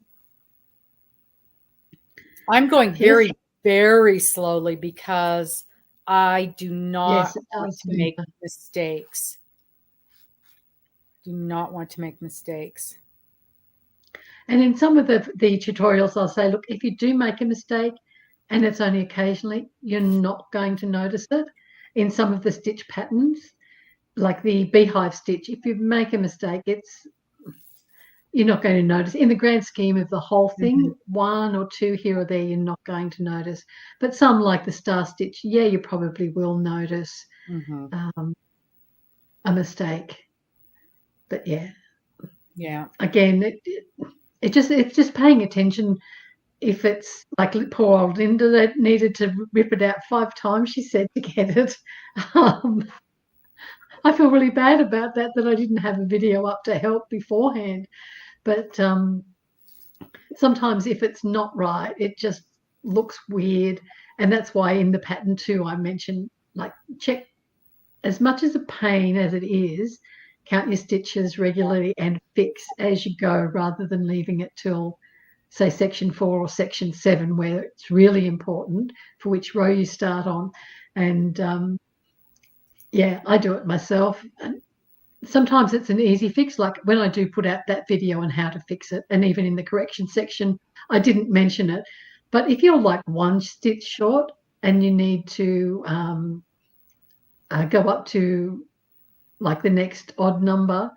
I'm going very, very slowly because I do not want to make mistakes. Do not want to make mistakes. And in some of the tutorials, I'll say, look, if you do make a mistake, and it's only occasionally, you're not going to notice it. In some of the stitch patterns, like the beehive stitch, if you make a mistake, you're not going to notice. In the grand scheme of the whole thing, one or two here or there, you're not going to notice. But some, like the star stitch, yeah, you probably will notice a mistake. But yeah, again, it's just paying attention. If it's like poor old Linda that needed to rip it out 5 times, she said, to get it. I feel really bad about that I didn't have a video up to help beforehand. But sometimes if it's not right, it just looks weird. And that's why in the pattern too, I mentioned, like, check, as much as a pain as it is, count your stitches regularly and fix as you go, rather than leaving it till, say, section 4 or section 7, where it's really important for which row you start on. And I do it myself. And sometimes it's an easy fix, like when I do put out that video on how to fix it, and even in the correction section, I didn't mention it. But if you're like 1 stitch short and you need to go up to like the next odd number,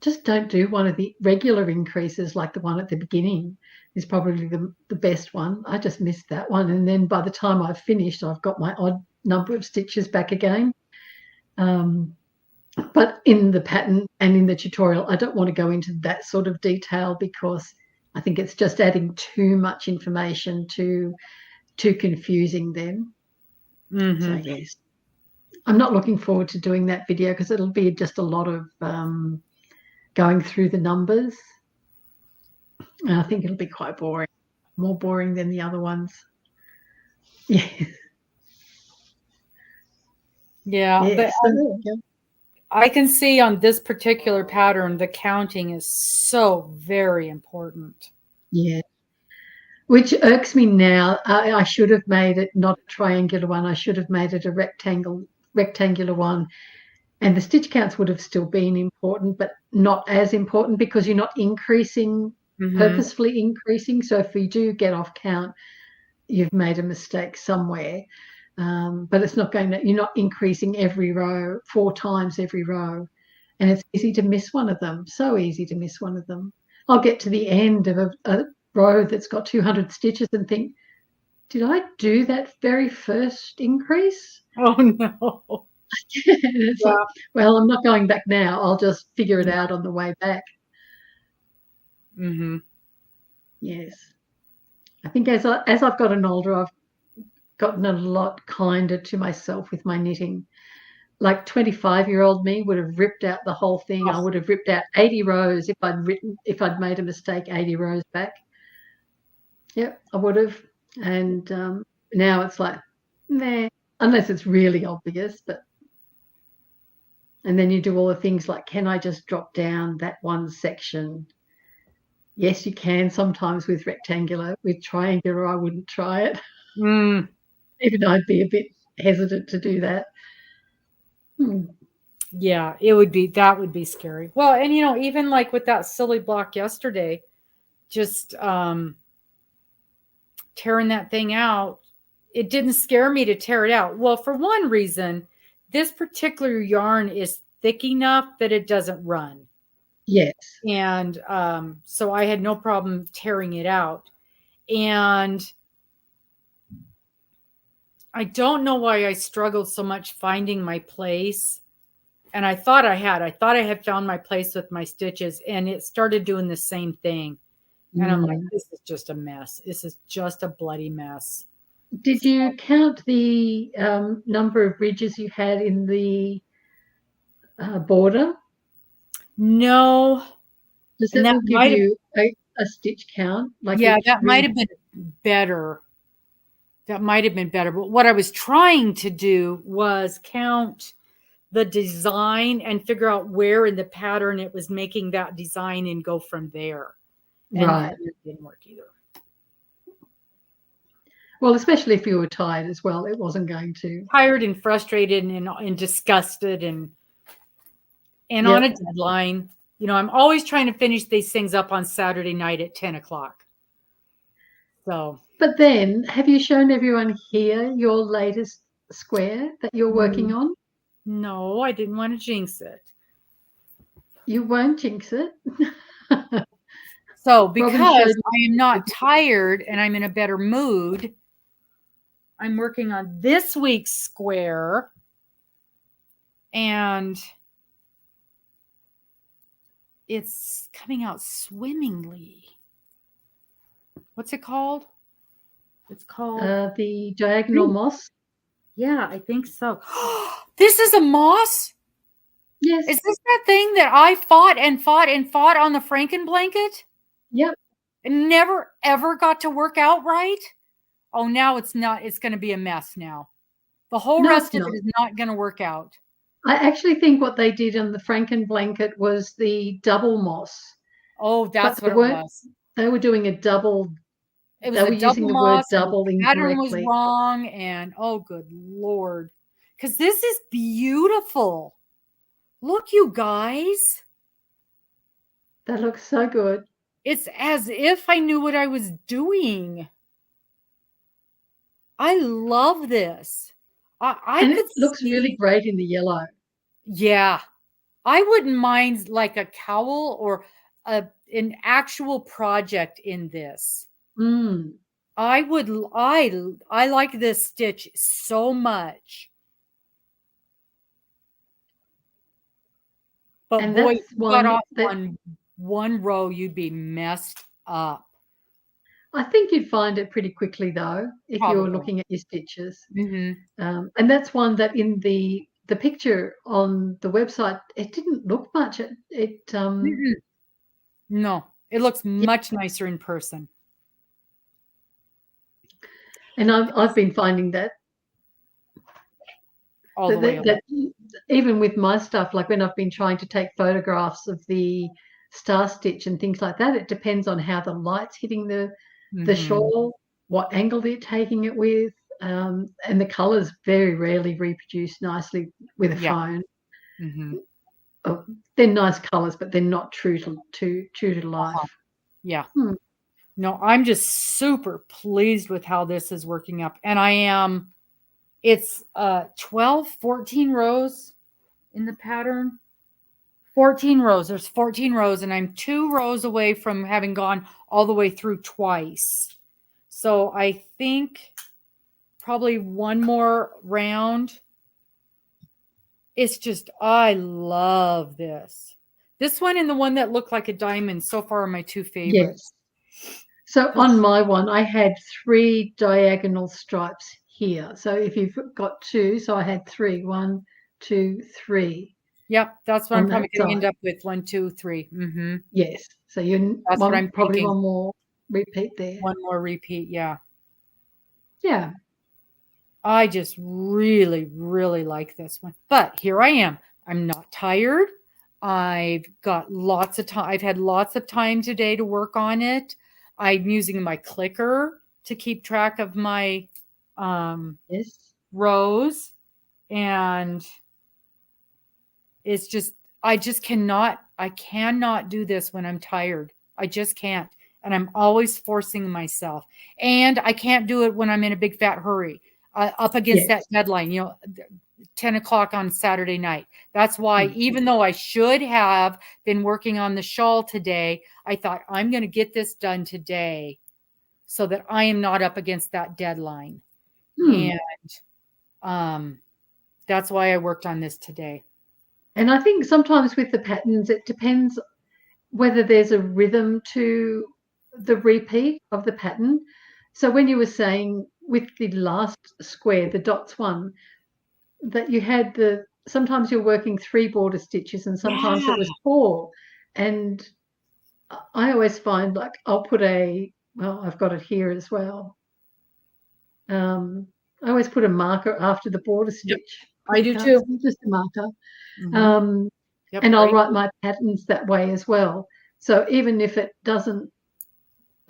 just don't do one of the regular increases, like the one at the beginning is probably the best one. I just missed that one. And then by the time I've finished, I've got my odd number of stitches back again. But in the pattern and in the tutorial, I don't want to go into that sort of detail, because I think it's just adding too much information, too confusing them. So yes, I'm not looking forward to doing that video, because it'll be just a lot of going through the numbers. And I think it'll be quite boring, more boring than the other ones. Yeah. Yeah, but Yes. So there we go. I can see on this particular pattern, the counting is so very important. Yeah. Which irks me now. I should have made it not a triangular one. I should have made it a rectangular one. And the stitch counts would have still been important, but not as important because you're not increasing, purposefully increasing. So if you do get off count, you've made a mistake somewhere. But it's not going to, you're not increasing every row 4 times every row. And it's easy to miss one of them. So easy to miss one of them. I'll get to the end of a row that's got 200 stitches and think, did I do that very first increase? Oh no. It's like, well, I'm not going back now. I'll just figure it out on the way back. Yes. I think as I've gotten older, I've gotten a lot kinder to myself with my knitting. Like 25-year-old me would have ripped out the whole thing. I would have ripped out 80 rows if I'd made a mistake 80 rows back. Yep, I would have. And now it's like, nah, unless it's really obvious. And then you do all the things like, can I just drop down that one section? Yes, you can sometimes with rectangular. With triangular, I wouldn't try it. Even I'd be a bit hesitant to do that. Yeah, that would be scary. Well, and even like with that silly block yesterday, just tearing that thing out, it didn't scare me to tear it out. Well, for one reason, this particular yarn is thick enough that it doesn't run. Yes. And so I had no problem tearing it out. And I don't know why I struggled so much finding my place. And I thought I had found my place with my stitches, and it started doing the same thing. And I'm like, this is just a mess. This is just a bloody mess. Did you count the number of ridges you had in the border? No. Does that give you a stitch count? Like that might have been better. That might have been better. But what I was trying to do was count the design and figure out where in the pattern it was making that design and go from there. And right. It didn't work either. Well, especially if you were tired as well, it wasn't going to. Tired and frustrated and disgusted and on a deadline. I'm always trying to finish these things up on Saturday night at 10 o'clock. So. But then, have you shown everyone here your latest square that you're working on? No, I didn't want to jinx it. You won't jinx it. So, because I am not tired and I'm in a better mood, I'm working on this week's square. And it's coming out swimmingly. What's it called? It's called the diagonal moss. Yeah, I think so. This is a moss? Yes. Is this that thing that I fought and fought and fought on the Franken blanket? Yep. And never, ever got to work out right? Oh, now it's not. It's going to be a mess now. The whole rest of it is not going to work out. I actually think what they did on the Franken blanket was the double moss. Oh, that's what it was. They were doing a double. It was a double moss. The pattern was wrong, and oh, good Lord! Because this is beautiful. Look, you guys. That looks so good. It's as if I knew what I was doing. I love this. It looks really great in the yellow. Yeah. I wouldn't mind like a cowl or an actual project in this. I like this stitch so much. But and boy, if you got off on one row, you'd be messed up. I think you'd find it pretty quickly, though, if you were looking at your stitches. And that's one that in the picture on the website, it didn't look much. No, it looks much nicer in person. And I've been finding that all the way over. Even with my stuff, like when I've been trying to take photographs of the star stitch and things like that, it depends on how the light's hitting the shawl, what angle they're taking it with, and the colours very rarely reproduce nicely with a phone. Oh, they're nice colours, but they're not true to life. Yeah. No, I'm just super pleased with how this is working up. And I am, it's 12, 14 rows in the pattern. 14 rows. There's 14 rows, and I'm 2 rows away from having gone all the way through twice. So I think probably one more round. It's just, I love this. This one and the one that looked like a diamond so far are my 2 favorites. Yes. So on my one, I had 3 diagonal stripes here. So if you've got 2, so I had 3. 1, 2, 3. Yep, that's what I'm probably going to end up with. 1, 2, 3. Yes. So that's what I'm probably thinking. one more repeat there. One more repeat, yeah. Yeah. I just really, really like this one. But here I am. I'm not tired. I've got lots of time. I've had lots of time today to work on it. I'm using my clicker to keep track of my rows. And it's just, I cannot do this when I'm tired. I just can't. And I'm always forcing myself. And I can't do it when I'm in a big fat hurry. Up against that deadline, 10 o'clock on Saturday night. That's why, even though I should have been working on the shawl today, I thought I'm going to get this done today so that I am not up against that deadline. And that's why I worked on this today. And I think sometimes with the patterns, it depends whether there's a rhythm to the repeat of the pattern. So when you were saying with the last square, the dots one, that you had sometimes you're working 3 border stitches and sometimes it was 4. And I always find, like, I'll put I've got it here as well. I always put a marker after the border stitch. I do too. Just a marker. And I'll write my patterns that way as well. So even if it doesn't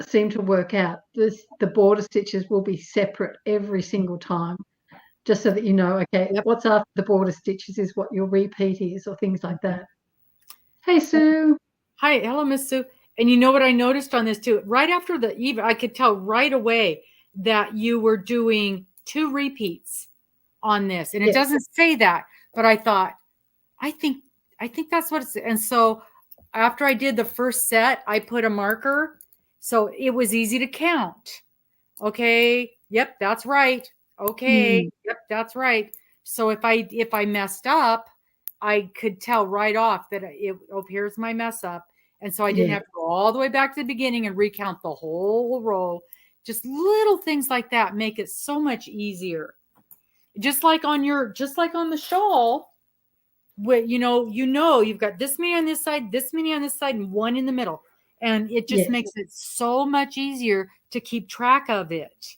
seem to work out, the border stitches will be separate every single time, just so that you know, okay, what's after the border stitches is what your repeat is, or things like that. Hey, Sue. Hi. Hello, Miss Sue. And you know what I noticed on this too? Right after the eve, I could tell right away that you were doing 2 repeats on this. And it doesn't say that, but I thought, I think that's what it's. And so after I did the first set, I put a marker. So it was easy to count. Okay. Yep, that's right. Okay. Yep, that's right. So if I messed up, I could tell right off that here's my mess up. And so I didn't have to go all the way back to the beginning and recount the whole row. Just little things like that make it so much easier. Just like on the shawl, where you've got this many on this side, this many on this side, and 1 in the middle. And it just makes it so much easier to keep track of it.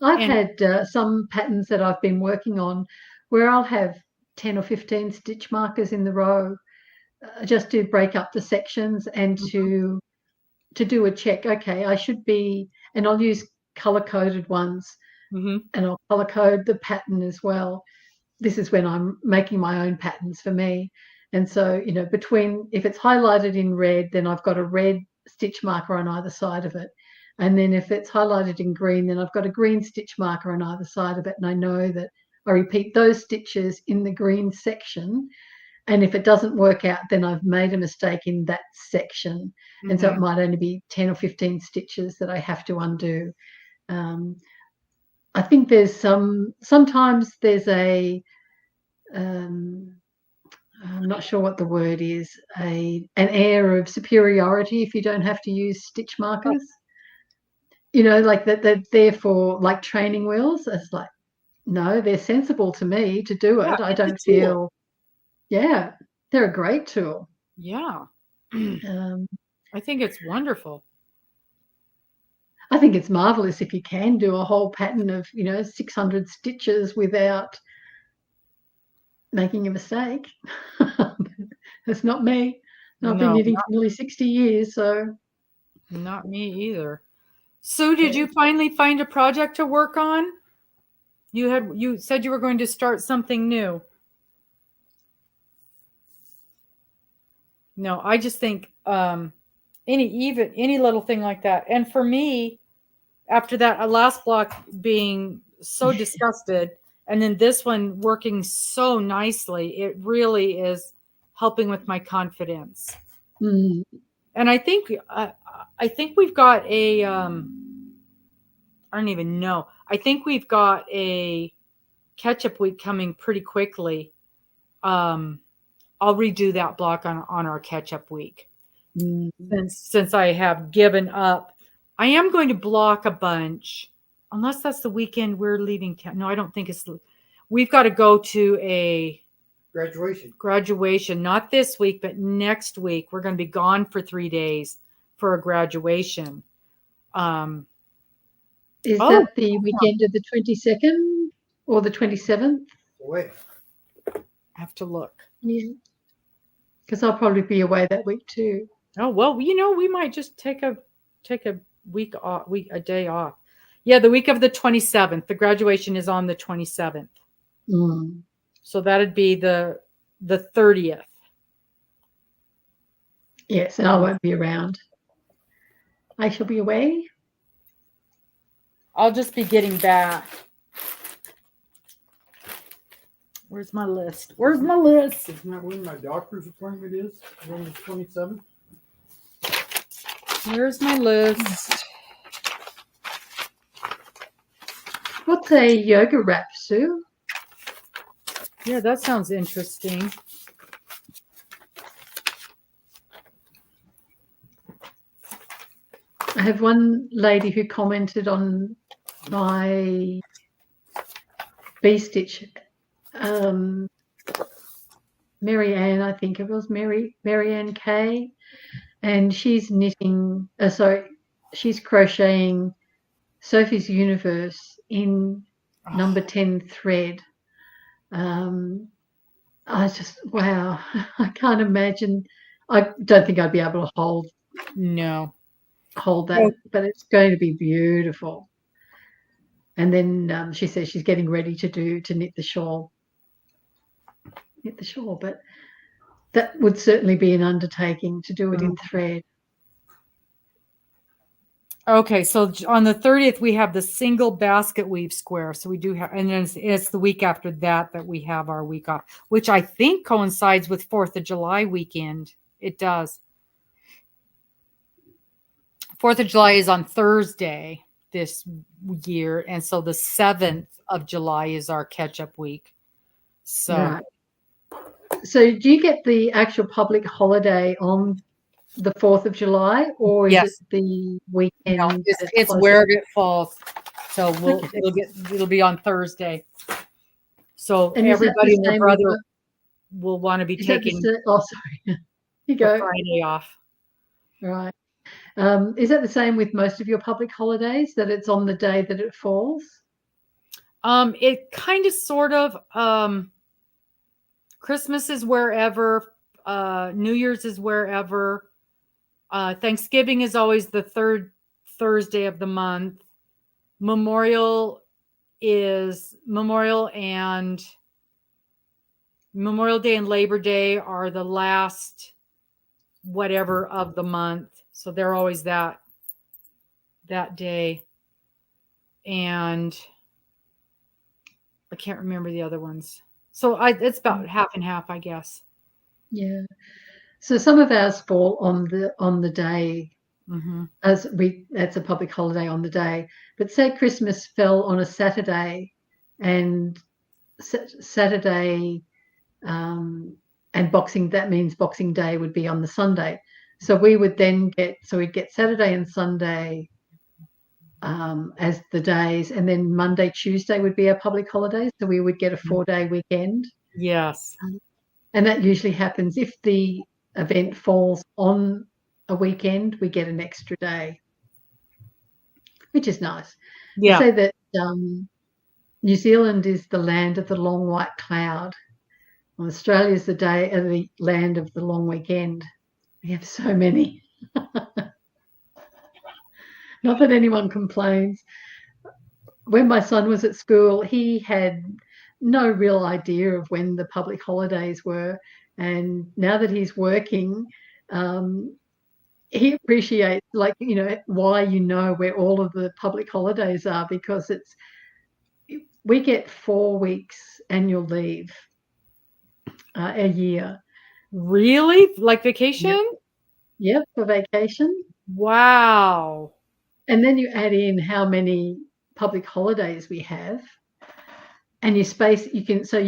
I've had some patterns that I've been working on where I'll have 10 or 15 stitch markers in the row, just to break up the sections and to do a check. Okay, I should be, and I'll use color-coded ones, and I'll color code the pattern as well. This is when I'm making my own patterns for me. And so, if it's highlighted in red, then I've got a red stitch marker on either side of it. And then if it's highlighted in green, then I've got a green stitch marker on either side of it. And I know that I repeat those stitches in the green section. And if it doesn't work out, then I've made a mistake in that section. And so it might only be 10 or 15 stitches that I have to undo. I think there's sometimes there's I'm not sure what the word is, an air of superiority if you don't have to use stitch markers. Like that they're there for like training wheels. It's like, no, they're sensible to me to do it. I don't feel, they're a great tool. Yeah. I think it's wonderful. I think it's marvelous if you can do a whole pattern of, 600 stitches without making a mistake. That's not me. I've been No, knitting for nearly 60 years, so. not me either. Sue, did Yeah. you finally find a project to work on? You said you were going to start something new. No, I just think any little thing like that. And for me, after that last block being so disgusted, and then this one working so nicely, it really is helping with my confidence. Mm. And I think we've got a I don't even know. I think we've got a catch-up week coming pretty quickly. I'll redo that block on our catch-up week. Mm. Since I have given up. I am going to block a bunch, unless that's the weekend we're leaving town. No, I don't think it's. We've got to go to a graduation, not this week, but next week. We're going to be gone for 3 days for a graduation. Is that the weekend of the 22nd or the 27th? Wait. I have to look. Yeah. Because I'll probably be away that week too. Oh, well, we might just take a week off, a day off. Yeah, the week of the 27th. The graduation is on the 27th. Mm. So that'd be the 30th. Yes, and I won't be around. I shall be away. I'll just be getting back. Where's my list? Where's my list? Isn't that when my doctor's appointment is? On the 27th? Where's my list? What's a yoga wrap, Sue? Yeah, that sounds interesting. I have one lady who commented on my V-stitch. Mary Ann, I think it was Mary Ann Kay, and she's knitting. She's crocheting Sophie's Universe in number 10 thread. I just, wow, I can't imagine. I don't think I'd be able to hold that, but it's going to be beautiful. And then she says she's getting ready to knit the shawl. But that would certainly be an undertaking to do it in thread. Okay, so on the 30th we have the single basket weave square. So we do have, and then it's the week after that we have our week off, which I think coincides with 4th of July weekend. It does. 4th of July is on Thursday this year, and so the 7th of July is our catch-up week. So, right. So do you get the actual public holiday on the 4th of July, or is it the weekend? No, it's where it falls. So it'll be on Thursday. So everybody and their brother will want to be taking you go. Friday off. Right. Is that the same with most of your public holidays, that it's on the day that it falls? It kind of sort of Christmas is wherever, New Year's is wherever. Thanksgiving is always the third Thursday of the month. Memorial Day and Labor Day are the last whatever of the month. So they're always that day. And I can't remember the other ones. So it's about half and half, I guess. Yeah. So some of ours fall on the day, that's a public holiday on the day. But say Christmas fell on a Saturday, and Saturday and that means Boxing Day would be on the Sunday. So we would then we'd get Saturday and Sunday as the days, and then Monday, Tuesday would be our public holidays. So we would get a 4-day weekend. Yes. And that usually happens if the event falls on a weekend, we get an extra day, which is nice. Yeah. They say that New Zealand is the land of the long white cloud, Well, Australia's the land of the long weekend. We have so many. Not that anyone complains. When my son was at school, he had no real idea of when the public holidays were. And now that he's working, he appreciates, like, why where all of the public holidays are, because we get 4 weeks annual leave a year. Really? Like vacation? Yep, for vacation. Wow. And then you add in how many public holidays we have, and you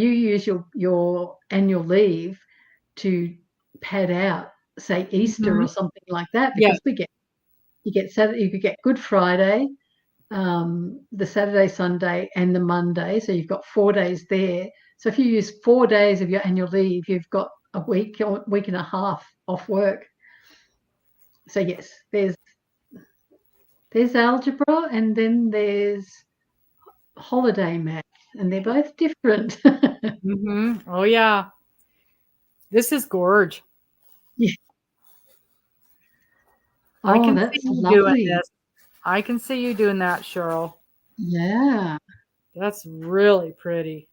use your annual leave to pad out, say, Easter or something like that, because you get Saturday, you could get Good Friday, the Saturday, Sunday, and the Monday. So you've got 4 days there. So if you use 4 days of your annual leave, you've got a week or week and a half off work. So yes, there's algebra, and then there's holiday math, and they're both different. Oh yeah, this is gorge. Yeah. I can that's see you lovely. doing this. I can see you doing that, Cheryl. Yeah, that's really pretty.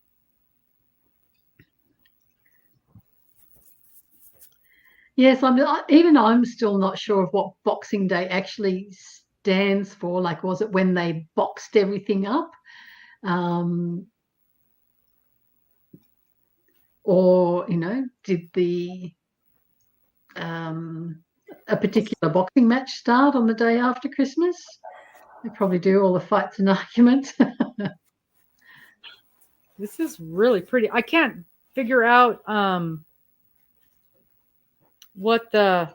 Yes, I'm still not sure of what Boxing Day actually stands for. Like, was it when they boxed everything up? Or, did a particular boxing match start on the day after Christmas? They probably do all the fights and arguments. This is really pretty. I can't figure out what the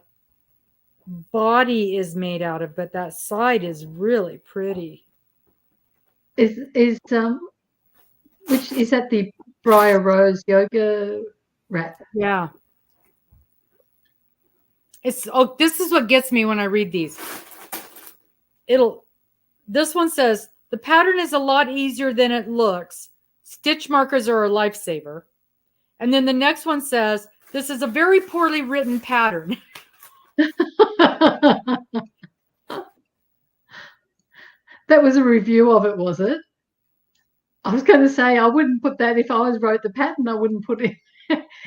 body is made out of, but that side is really pretty. Which is that the Briar Rose yoga wrap? Yeah. This is what gets me when I read these. This one says, the pattern is a lot easier than it looks. Stitch markers are a lifesaver. And then the next one says, this is a very poorly written pattern. That was a review of it, was it? I was going to say, I wouldn't put that if I wrote the pattern. I wouldn't put it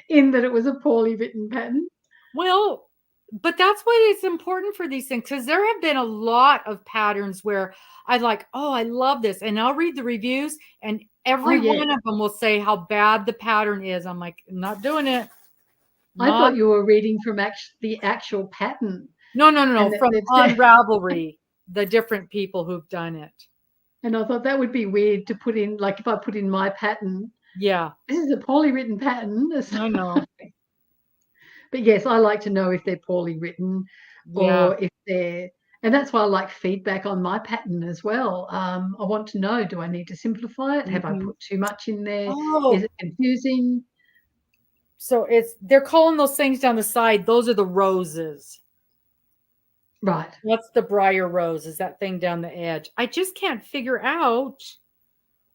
in that it was a poorly written pattern. Well, but that's why it's important for these things, because there have been a lot of patterns where I love this. And I'll read the reviews, and every one of them will say how bad the pattern is. I'm like, I'm not doing it. I thought you were reading from the actual pattern. No. From Unravelry, the different people who've done it. And I thought that would be weird to put in, like, if I put in my pattern. Yeah. This is a poorly written pattern. I know. But yes, I like to know if they're poorly written, or if they're, and that's why I like feedback on my pattern as well. I want to know, do I need to simplify it? Have I put too much in there? Is it confusing? So they're calling those things down the side, those are the roses. Right. That's the briar rose, is that thing down the edge. I just can't figure out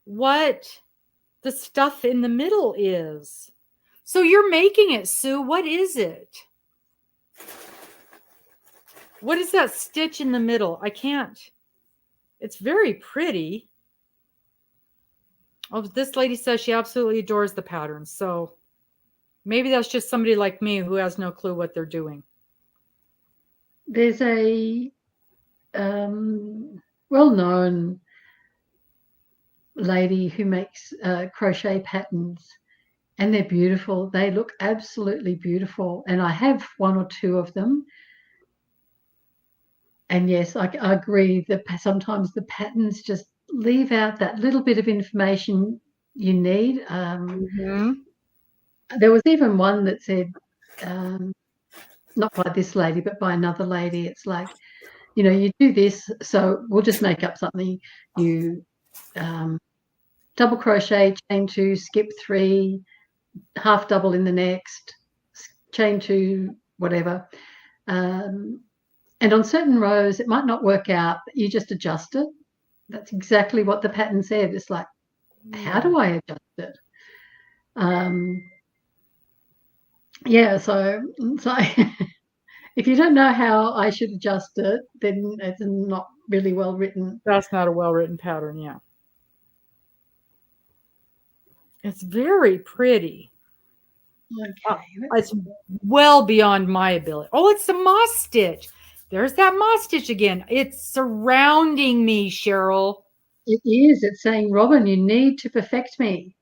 what the stuff in the middle is. So you're making it, Sue. What is it? What is that stitch in the middle? I can't. It's very pretty. Oh, this lady says she absolutely adores the pattern. So maybe that's just somebody like me who has no clue what they're doing. There's a well-known lady who makes crochet patterns, and they're beautiful. They look absolutely beautiful. And I have 1 or 2 of them. And yes, I agree that sometimes the patterns just leave out that little bit of information you need. There was even one that said, not by this lady, but by another lady, it's like, you do this, so we'll just make up something. You double crochet, chain 2, skip 3, half double in the next, chain 2, whatever. And on certain rows, it might not work out, but you just adjust it. That's exactly what the pattern said. It's like, how do I adjust it? Yeah, so if you don't know how I should adjust it, then it's not really well written. That's not a well-written pattern, yeah. It's very pretty. Okay. It's well beyond my ability. Oh, it's the moss stitch. There's that moss stitch again. It's surrounding me, Cheryl. It is. It's saying, Robin, you need to perfect me.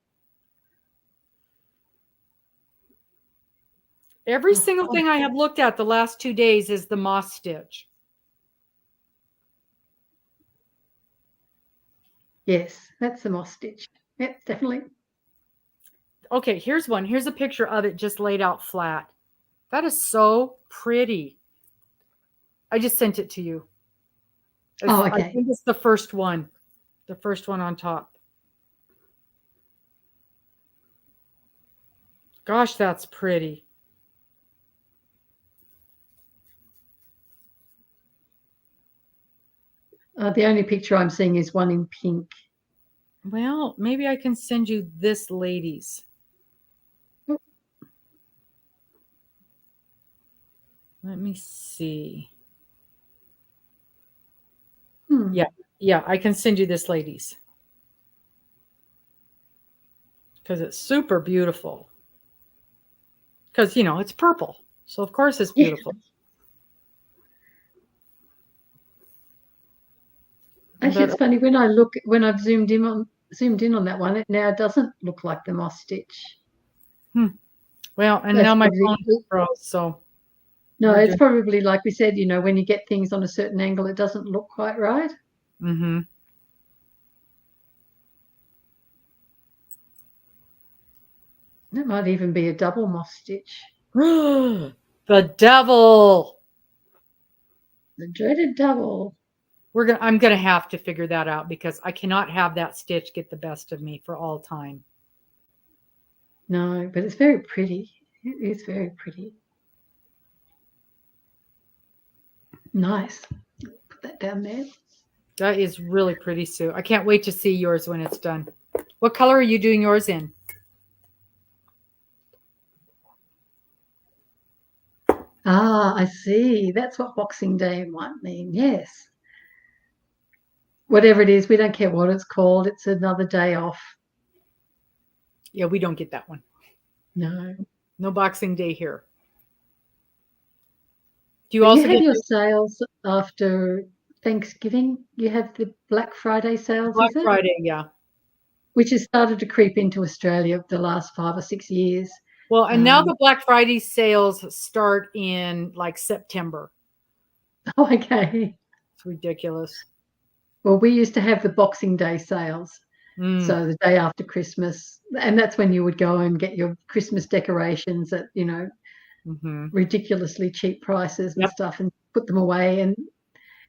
Every single thing I have looked at the last 2 days is the moss stitch. Yes, that's the moss stitch. Yep, definitely. Okay, here's one. Here's a picture of it just laid out flat. That is so pretty. I just sent it to you. Oh, okay. I think it's the first one. The first one on top. Gosh, that's pretty. The only picture I'm seeing is one in pink. Well, maybe I can send you this lady's. Let me see. Yeah, I can send you this lady's. Because it's super beautiful. Because, you know, it's purple. So, of course, it's beautiful. Actually, it's funny when I've zoomed in on that one, it now doesn't look like the moss stitch. Well, and That's now my probably, phone froze, so no, it's probably like we said, you know, when you get things on a certain angle, it doesn't look quite right. Mm-hmm. That might even be a double moss stitch. The devil. The dreaded double. I'm gonna have to figure that out because I cannot have that stitch get the best of me for all time. No, but it's very pretty. It is very pretty. Nice. Put that down there. That is really pretty, Sue. I can't wait to see yours when it's done. What color are you doing yours in? Ah, I see. That's what Boxing Day might mean. Yes. Whatever it is, we don't care what it's called. It's another day off. Yeah, we don't get that one. No. No Boxing Day here. Do you also have your sales after Thanksgiving? You have the Black Friday sales, Black is it? Friday, yeah. Which has started to creep into Australia the last 5 or 6 years. Well, and now the Black Friday sales start in like September. Oh, okay. It's ridiculous. Well, we used to have the Boxing Day sales. So the day after Christmas, and that's when you would go and get your Christmas decorations at, you know, ridiculously cheap prices and stuff and put them away. And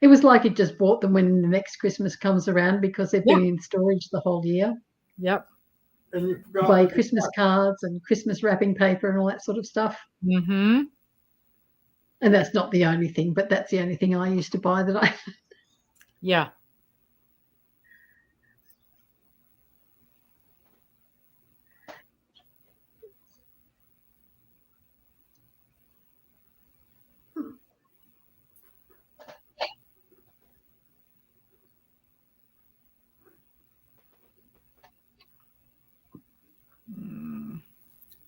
it was like you just bought them when the next Christmas comes around because they've been in storage the whole year. Yep. And you forgot buy Christmas cards and Christmas wrapping paper and all that sort of stuff. Mm-hmm. And that's not the only thing, but that's the only thing I used to buy that I. Yeah.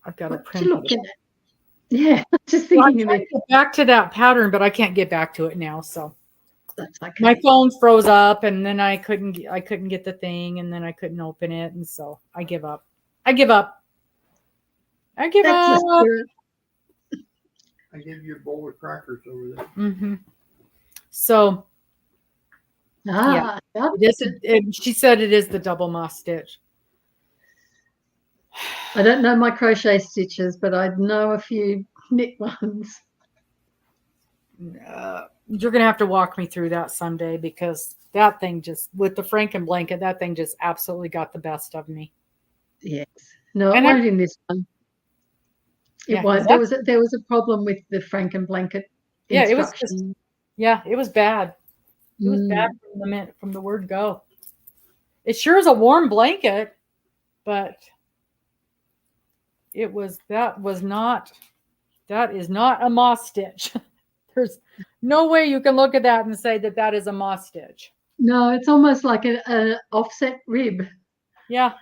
I've got to print it. Yeah, just thinking of it. Get back to that pattern, but I can't get back to it now. So that's okay. My phone froze up, and then I couldn't get the thing, and then I couldn't open it, and so I give up. I give up. I gave you a bowl of crackers over there. Mm-hmm. So, yeah, she said it is the double moss stitch. I don't know my crochet stitches, but I know a few knit ones. You're gonna have to walk me through that someday because that thing just with the Franken blanket, that thing just absolutely got the best of me. Yes, no, it won't in this one. It won't. There was a problem with the Franken blanket instruction. It was bad. It was bad from the word go. It sure is a warm blanket, but that was not That is not a moss stitch. There's no way you can look at that and say that that is a moss stitch. No, it's almost like an offset rib. Yeah.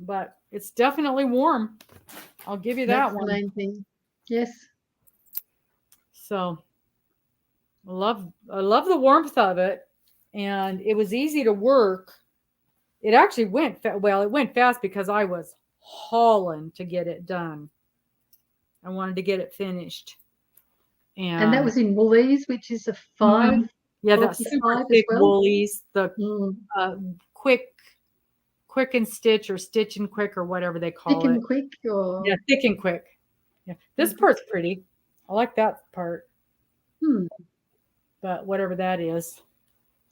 But it's definitely warm. I'll give you that That's one. the main thing. Yes. So I love the warmth of it, and it was easy to work. It actually went it went fast because I was hauling to get it done. I wanted to get it finished. And that was in Woolies, which is a 5. Yeah, that super thick Woolies, the quick and stitch or stitch and quick or whatever they call it. Thick and quick, or yeah, thick and quick. Yeah, this part's pretty. I like that part. But whatever that is.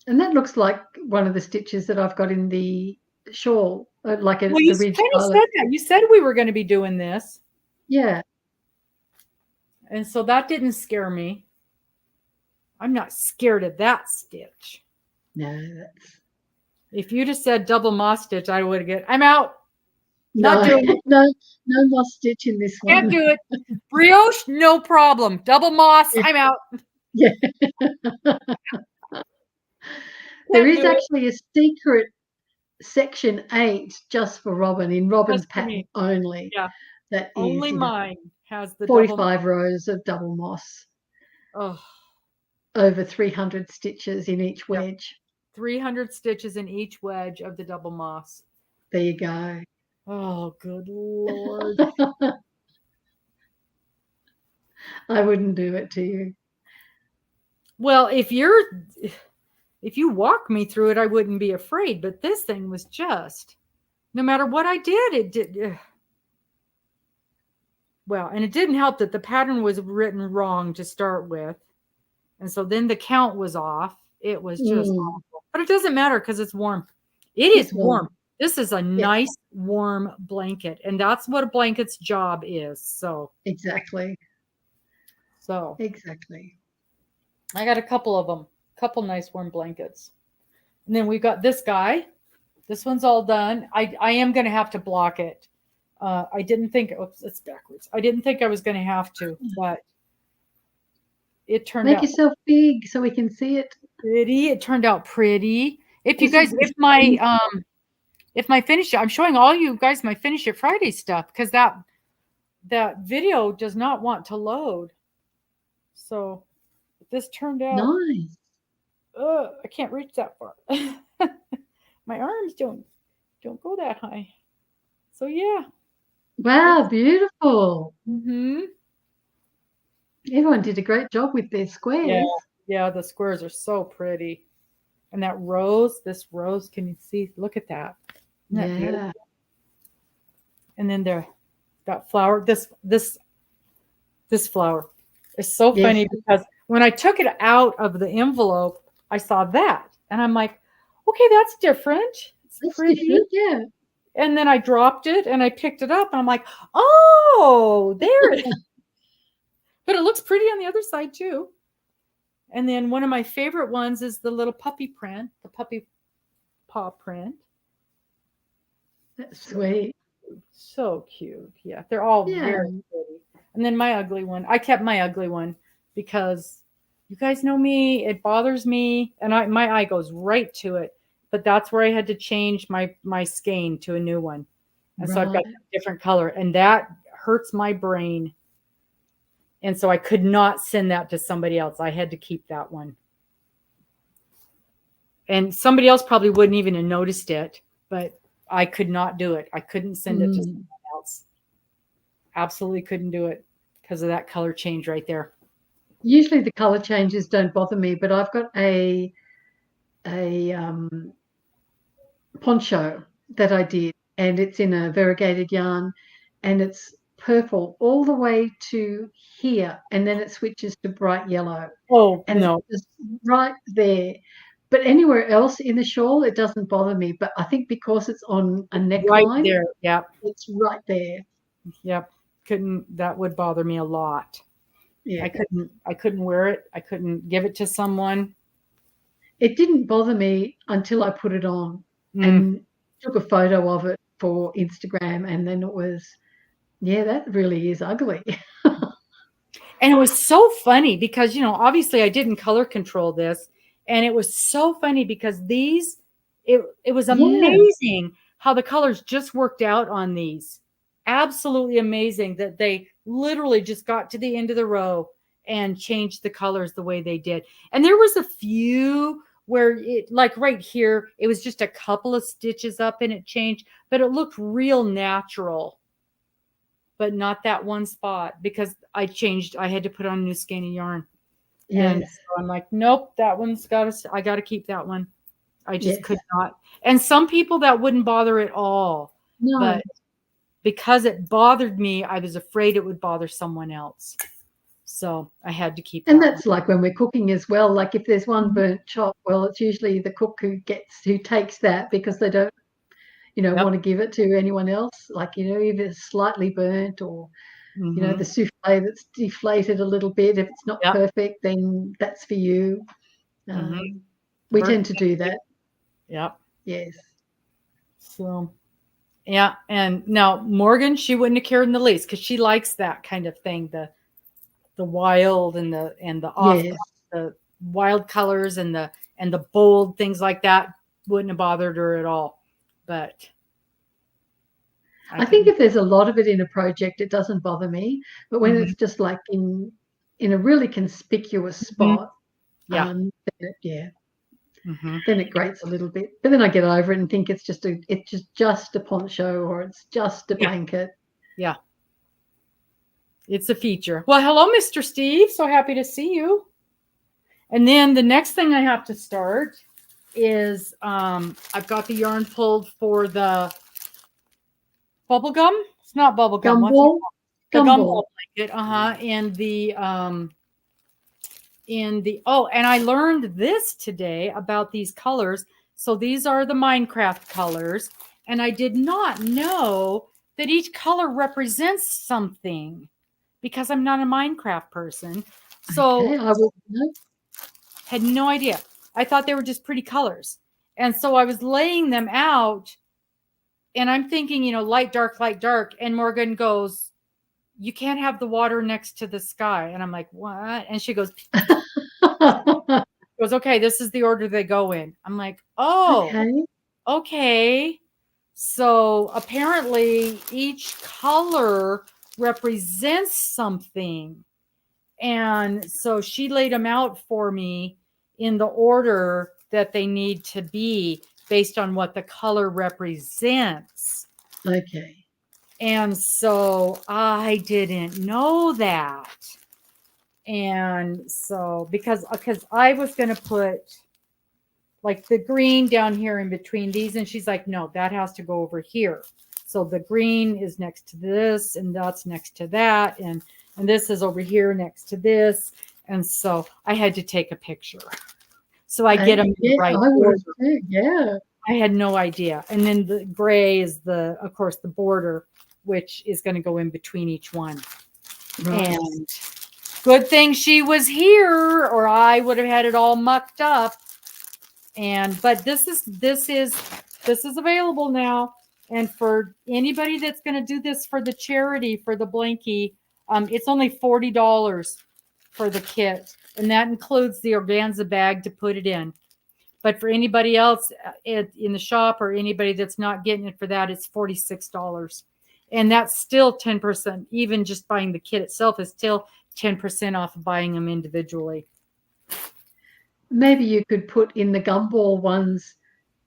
And that looks like one of the stitches that I've got in the shawl, like well, you kind of said that. You said we were going to be doing this. Yeah. And so that didn't scare me. I'm not scared of that stitch. No, that's... If you just said double moss stitch, I would get. I'm out. No, not doing it. no moss stitch in this one. Can't do it. Brioche, no problem. Double moss, I'm out. Yeah. There is actually a secret section 8 just for Robbin in Robbin's pattern only. Yeah. That only is, mine has the 45 rows of double moss. Oh. Over 300 stitches in each wedge. 300 stitches in each wedge of the double moss. There you go. Oh, good Lord. I wouldn't do it to you. Well, if you walk me through it, I wouldn't be afraid. But this thing was just, no matter what I did, it did. Well, and it didn't help that the pattern was written wrong to start with. And so then the count was off. It was just awful. But it doesn't matter because it's warm. It is warm. This is a nice, warm blanket. And that's what a blanket's job is. So exactly. So exactly. I got a couple of them. A couple nice warm blankets. And then we've got this guy. This one's all done. I am going to have to block it. I didn't think, oops, it's backwards. I didn't think I was going to have to, but it turned out. Make yourself big so we can see it. Pretty. It turned out pretty. If you guys, if my finish, I'm showing all you guys my Finish It Friday stuff because that video does not want to load. So this turned out nice. I can't reach that far. My arms don't go that high. So yeah. Wow, beautiful. Mm-hmm. Everyone did a great job with their squares. Yeah, the squares are so pretty. And that rose, this rose, can you see? Look at that. Isn't that beautiful? And then that flower, this flower is so funny because when I took it out of the envelope, I saw that. And I'm like, okay, that's different. It's pretty. Different, yeah. And then I dropped it and I picked it up and I'm like, oh, there it is. But it looks pretty on the other side too. And then one of my favorite ones is the little puppy print, the puppy paw print. That's sweet. So cute. Yeah, they're all very pretty. And then my ugly one. I kept my ugly one because you guys know me. It bothers me. And my eye goes right to it. But that's where I had to change my skein to a new one. And so I've got a different color. And that hurts my brain. And so I could not send that to somebody else. I had to keep that one. And somebody else probably wouldn't even have noticed it. But I could not do it. I couldn't send it to someone else. Absolutely couldn't do it because of that color change right there. Usually the color changes don't bother me, but I've got a poncho that I did, and it's in a variegated yarn, and it's purple all the way to here, and then it switches to bright yellow. Oh, and no. it's right there. But anywhere else in the shawl, it doesn't bother me. But I think because it's on a neckline, right there, yep, it's right there. Yep, that would bother me a lot. Yeah, I couldn't wear it. I couldn't give it to someone. It didn't bother me until I put it on and took a photo of it for Instagram, and then it was, yeah, that really is ugly. And it was so funny because, obviously I didn't color control this. And it was so funny because it was amazing how the colors just worked out on these. Absolutely amazing that they literally just got to the end of the row and changed the colors the way they did. And there was a few where it, like right here, it was just a couple of stitches up and it changed, but it looked real natural. But not that one spot because I had to put on a new skein of yarn. Yes. And so I'm like, nope, I got to keep that one. I just could not. And some people that wouldn't bother at all. No. But because it bothered me, I was afraid it would bother someone else. So I had to keep And that that's one. like when we're cooking as well. Like if there's one burnt chop, well, it's usually the cook who takes that because they don't, want to give it to anyone else. Like, if it's slightly burnt or, the souffle that's deflated a little bit. If it's not perfect, then that's for you. We tend to do that. Yep. Yes. So, yeah. And now Morgan, she wouldn't have cared in the least because she likes that kind of thing. The wild and the off, the wild colors and the bold things like that wouldn't have bothered her at all. But I think if there's a lot of it in a project, it doesn't bother me. But when it's just like in a really conspicuous spot, then it grates a little bit. But then I get over it and think it's just a poncho or it's just a blanket. Yeah. It's a feature. Well, hello, Mr. Steve. So happy to see you. And then the next thing I have to start is I've got the yarn pulled for the bubble gum. It's not bubble gum. Gumball. The gumball blanket. And I learned this today about these colors. So these are the Minecraft colors. And I did not know that each color represents something because I'm not a Minecraft person. So I had no idea. I thought they were just pretty colors. And so I was laying them out and I'm thinking, light, dark, light, dark. And Morgan goes, you can't have the water next to the sky. And I'm like, what? And she goes, okay, this is the order they go in. I'm like, oh, okay. So apparently each color represents something. And so she laid them out for me in the order that they need to be based on what the color represents. Okay. And so I didn't know that. And so because I was going to put like the green down here in between these, and she's like, no, that has to go over here. So the green is next to this, and that's next to that, and this is over here next to this. And so I had to take a picture. So I get them in the right order. Yeah. I had no idea. And then the gray is of course, the border, which is going to go in between each one. Right. And good thing she was here, or I would have had it all mucked up. But this is available now. And for anybody that's going to do this for the charity, for the blankie, it's only $40 for the kit. And that includes the organza bag to put it in. But for anybody else in the shop or anybody that's not getting it for that, it's $46. And that's still 10%. Even just buying the kit itself is still 10% off of buying them individually. Maybe you could put in the gumball ones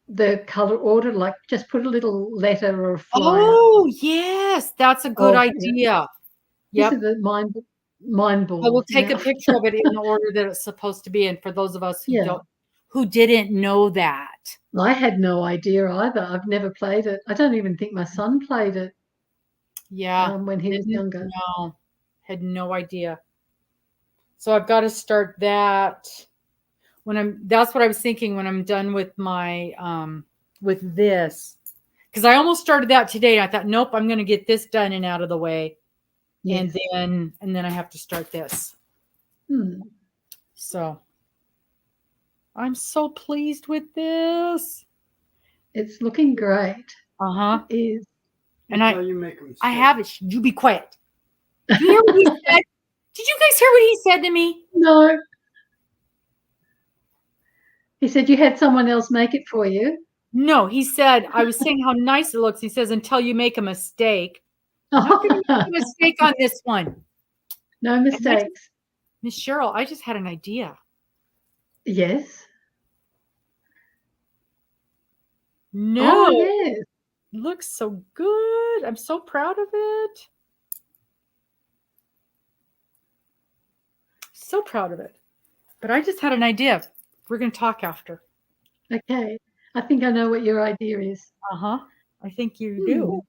the color order, like just put a little letter or a flyer. Oh, yes. That's a good idea. Yeah. This is the mind ball. I will take a picture of it in the order that it's supposed to be in for those of us who didn't know that. I had no idea either. I've never played it. I don't even think my son played it. Yeah. When he was younger. No, had no idea. So I've got to start that that's what I was thinking when I'm done with my, with this, because I almost started that today. I thought, nope, I'm going to get this done and out of the way. Yes. And then I have to start this. So I'm so pleased with this. It's looking great. It is. And I have it. You be quiet. You hear what he said? Did you guys hear what he said to me? No. He said you had someone else make it for you. No, he said, I was saying how nice it looks. He says, until you make a mistake. I'm not going to make a mistake on this one. No mistakes. Miss Cheryl, I just had an idea. Yes. No. Oh, yes. It looks so good. I'm so proud of it. So proud of it. But I just had an idea. We're going to talk after. Okay. I think I know what your idea is. Uh-huh. I think you do.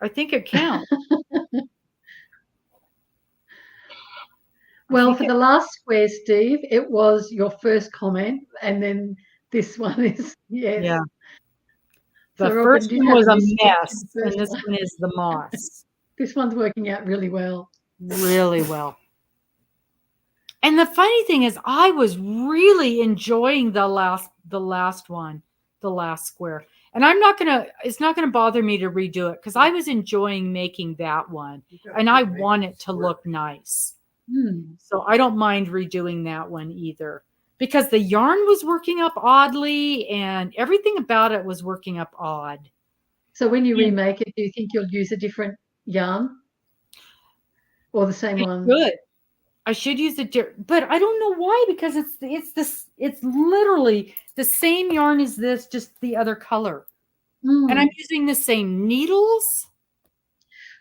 I think it counts. Well, for the last square, Steve, it was your first comment, and then this one is, yes. Yeah. So, The Robbin, first did you one have was a misstep in mess, the first and this one? one is the moss. This one's working out really well. Really well. And the funny thing is, I was really enjoying the last one, the last square. And it's not gonna bother me to redo it because I was enjoying making that one, and I want it to look nice. So I don't mind redoing that one either, because the yarn was working up oddly and everything about it was working up odd. So when you remake it, do you think you'll use a different yarn or the same one? Good. I should use a different, but I don't know why, because it's literally the same yarn as this, just the other color. And I'm using the same needles.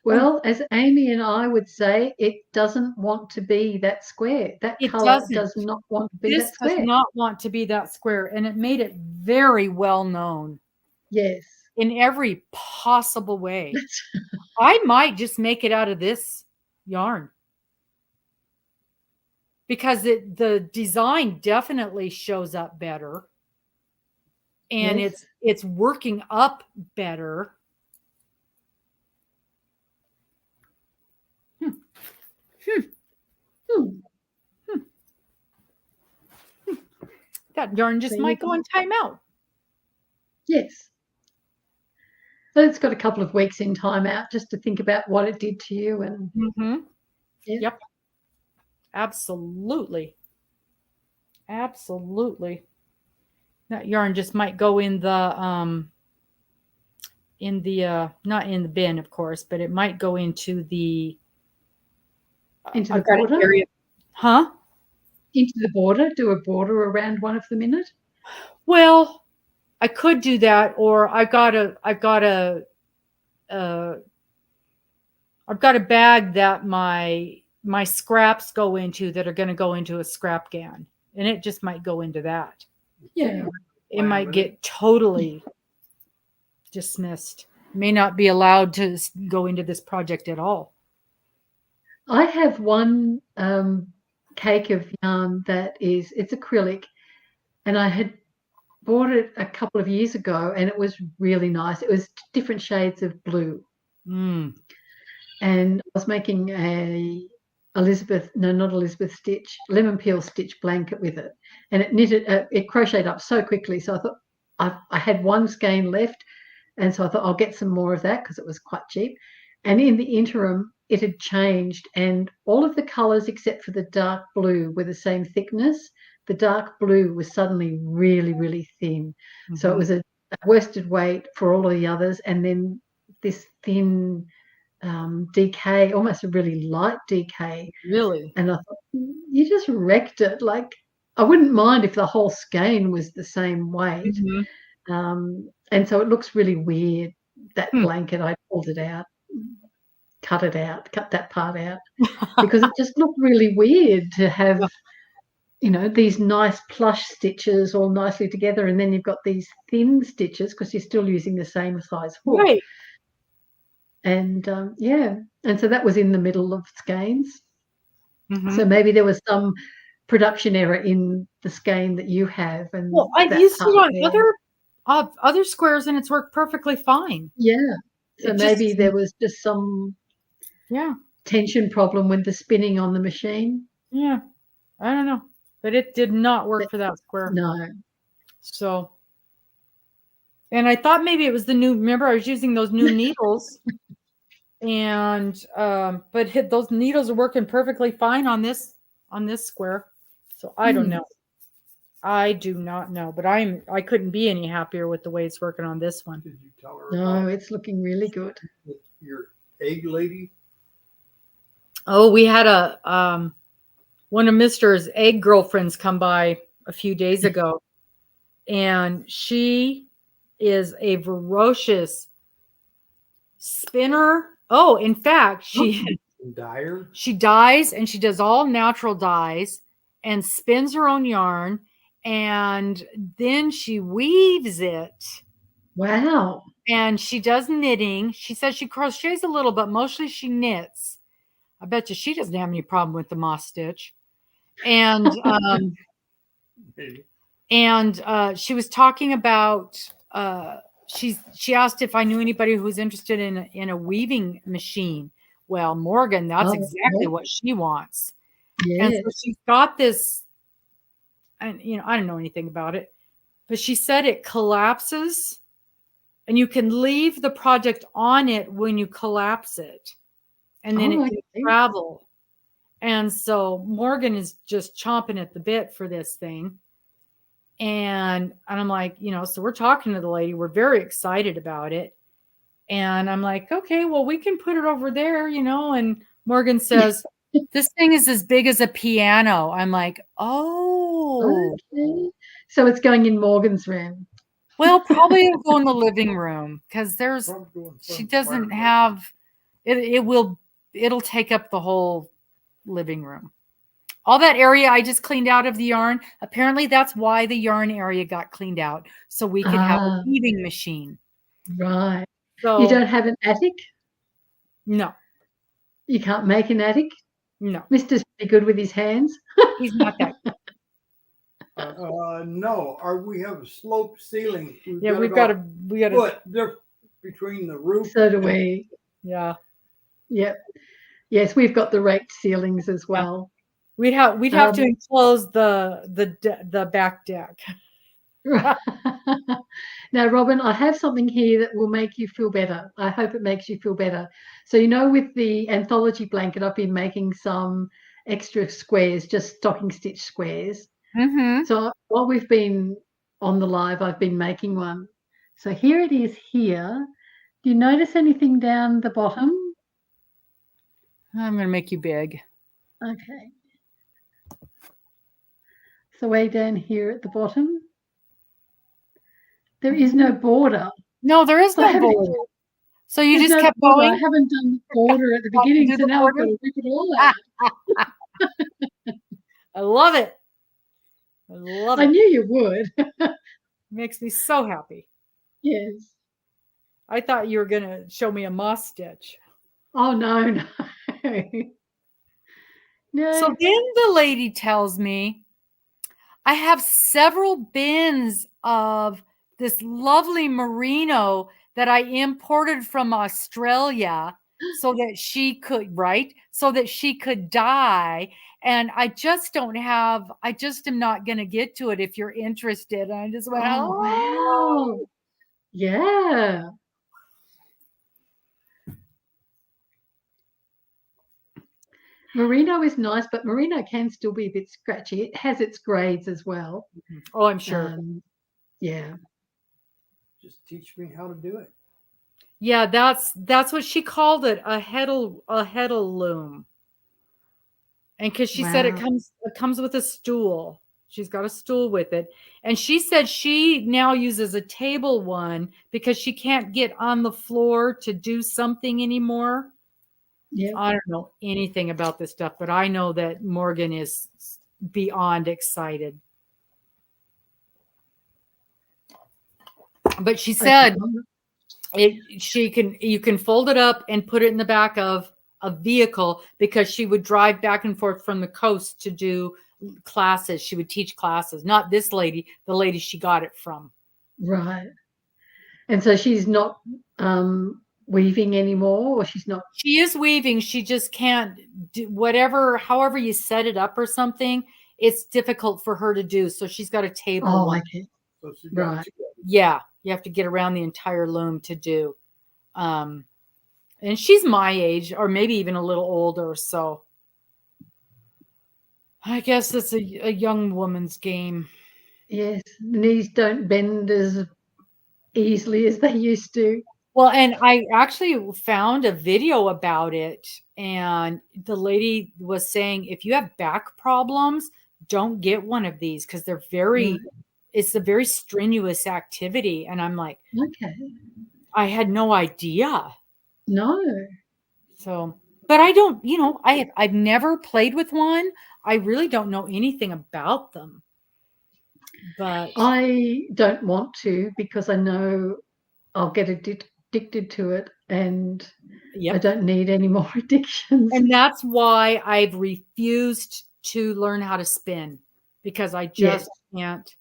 Well, as Amy and I would say, it doesn't want to be that square. That color does not want to be that square. This does not want to be that square, and it made it very well known. Yes. In every possible way. I might just make it out of this yarn, because the design definitely shows up better, and Yes. it's working up better. That yarn just might go on timeout. Yes. So it's got a couple of weeks in timeout just to think about what it did to you. And Yep. Absolutely. Absolutely. That yarn just might go in the not in the bin, of course, but it might go into the border area. Huh? Into the border, do a border around one of them in it. Well, I could do that, or I've got a bag that my scraps go into, that are going to go into a scrap can, and it just might go into that. Yeah. It might get totally dismissed. May not be allowed to go into this project at all. I have one cake of yarn it's acrylic, and I had bought it a couple of years ago, and it was really nice. It was different shades of blue. And I was making a lemon peel stitch blanket with it, and it crocheted up so quickly. So I thought I had one skein left, and so I thought I'll get some more of that because it was quite cheap. And in the interim, it had changed, and all of the colors except for the dark blue were the same thickness. The dark blue was suddenly really, really thin. So it was a worsted weight for all of the others, and then this thin DK, almost a really light DK. Really? And I thought, you just wrecked it. Like, I wouldn't mind if the whole skein was the same weight. And so it looks really weird, that blanket. I pulled it out, cut that part out, because it just looked really weird to have, these nice plush stitches all nicely together, and then you've got these thin stitches because you're still using the same size hook. Right. And and so that was in the middle of skeins. So maybe there was some production error in the skein that you have. And well, I've used it on other squares, and it's worked perfectly fine. Yeah. So maybe there was just some tension problem with the spinning on the machine. Yeah. I don't know. But it did not work for that square. No. So, and I thought maybe it was remember I was using those new needles. And but those needles are working perfectly fine on this square. So I don't know. I do not know, but I couldn't be any happier with the way it's working on this one. Did you tell her No, about it's looking really good. your egg lady? Oh, we had a one of Mr.'s egg girlfriends come by a few days ago, and she is a ferocious spinner. Oh, in fact, Dyer? she dyes, and she does all natural dyes and spins her own yarn, and then she weaves it. Wow. And she does knitting. She says she crochets a little, but mostly she knits. I bet you she doesn't have any problem with the moss stitch. And she was talking about she asked if I knew anybody who was interested in a weaving machine. Well, Morgan, that's exactly what she wants. Yes. And so she's got this, and I don't know anything about it, but she said it collapses and you can leave the project on it when you collapse it, and then it can travel. And so Morgan is just chomping at the bit for this thing. And I'm like, so we're talking to the lady. We're very excited about it. And I'm like, okay, well, we can put it over there, and Morgan says, this thing is as big as a piano. I'm like, oh. Okay. So it's going in Morgan's room. Well, probably it'll go in the living room because she doesn't have it. It'll take up the whole living room. All that area I just cleaned out of the yarn. Apparently that's why the yarn area got cleaned out. So we could have a weaving machine. Right. So you don't have an attic? No. You can't make an attic? No. Mister's pretty good with his hands. He's not that good. No. We have a sloped ceiling. We got a foot between the roof. So do we. Yeah. Yep. Yes, we've got the raked ceilings as well. We'd have to enclose the back deck. Now, Robbin, I have something here that will make you feel better. I hope it makes you feel better. So, with the anthology blanket, I've been making some extra squares, just stocking stitch squares. Mm-hmm. So while we've been on the live, I've been making one. So here it is here. Do you notice anything down the bottom? I'm going to make you big. Okay. So way down here at the bottom, there is no border. No, there is no border. So you just kept going? I haven't done the border at the beginning, so now I've got to rip it all out. I love it. I love it. I knew you would. Makes me so happy. Yes. I thought you were going to show me a moss stitch. Oh, no. No. So then the lady tells me I have several bins of this lovely merino that I imported from Australia so that she could dye. And I just am not going to get to it if you're interested. And I just went, wow. Yeah. Merino is nice, but merino can still be a bit scratchy. It has its grades as well. Oh, I'm sure. Yeah. Just teach me how to do it. Yeah, that's what she called it, a heddle loom. And because she said it comes with a stool. She's got a stool with it. And she said she now uses a table one because she can't get on the floor to do something anymore. Yeah. I don't know anything about this stuff, but I know that Morgan is beyond excited. But she said you can fold it up and put it in the back of a vehicle because she would drive back and forth from the coast to do classes. She would teach classes. Not this lady, the lady she got it from. Right. And so she's not weaving anymore, or she's not? She is weaving. She just can't do however you set it up or something. It's difficult for her to do. So she's got a table. Oh, okay. Right. Yeah. You have to get around the entire loom to do. And she's my age, or maybe even a little older. So I guess it's a young woman's game. Yes, knees don't bend as easily as they used to. Well, and I actually found a video about it, and the lady was saying if you have back problems, don't get one of these because they're Right. it's a very strenuous activity. And I'm like, Okay. I had no idea. No. So, but I don't, I've never played with one. I really don't know anything about them. But I don't want to because I know I'll get addicted to it, and I yep. don't need any more addictions. And that's why I've refused to learn how to spin because I Yes. just can't.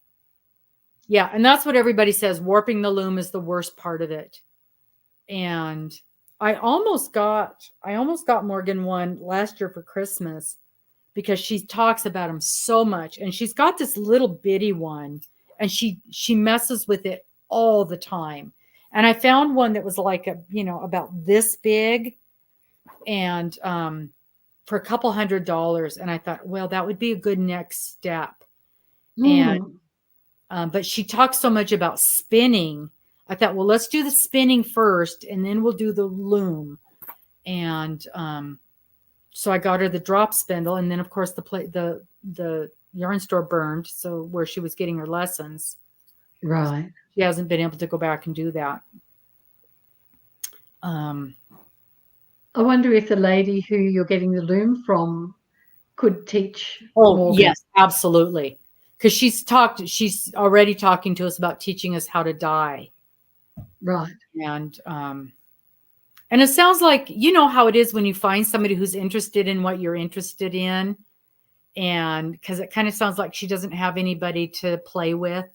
Yeah, and that's what everybody says. Warping the loom is the worst part of it. And I almost got Morgan one last year for Christmas because she talks about them so much, and she's got this little bitty one, and she messes with it all the time. And I found one that was like about this big, and for a couple $100, and I thought, well, that would be a good next step. And but she talks so much about spinning. I thought, well, let's do the spinning first, and then we'll do the loom. And so I got her the drop spindle, and then of course the yarn store burned, so where she was getting her lessons. Right. She hasn't been able to go back and do that. I wonder if the lady who you're getting the loom from could teach. Oh, Morgan. yes, absolutely. Because she's already talking to us about teaching us how to dye. Right. And it sounds like, you know how it is when you find somebody who's interested in what you're interested in. And because it kind of sounds like she doesn't have anybody to play with.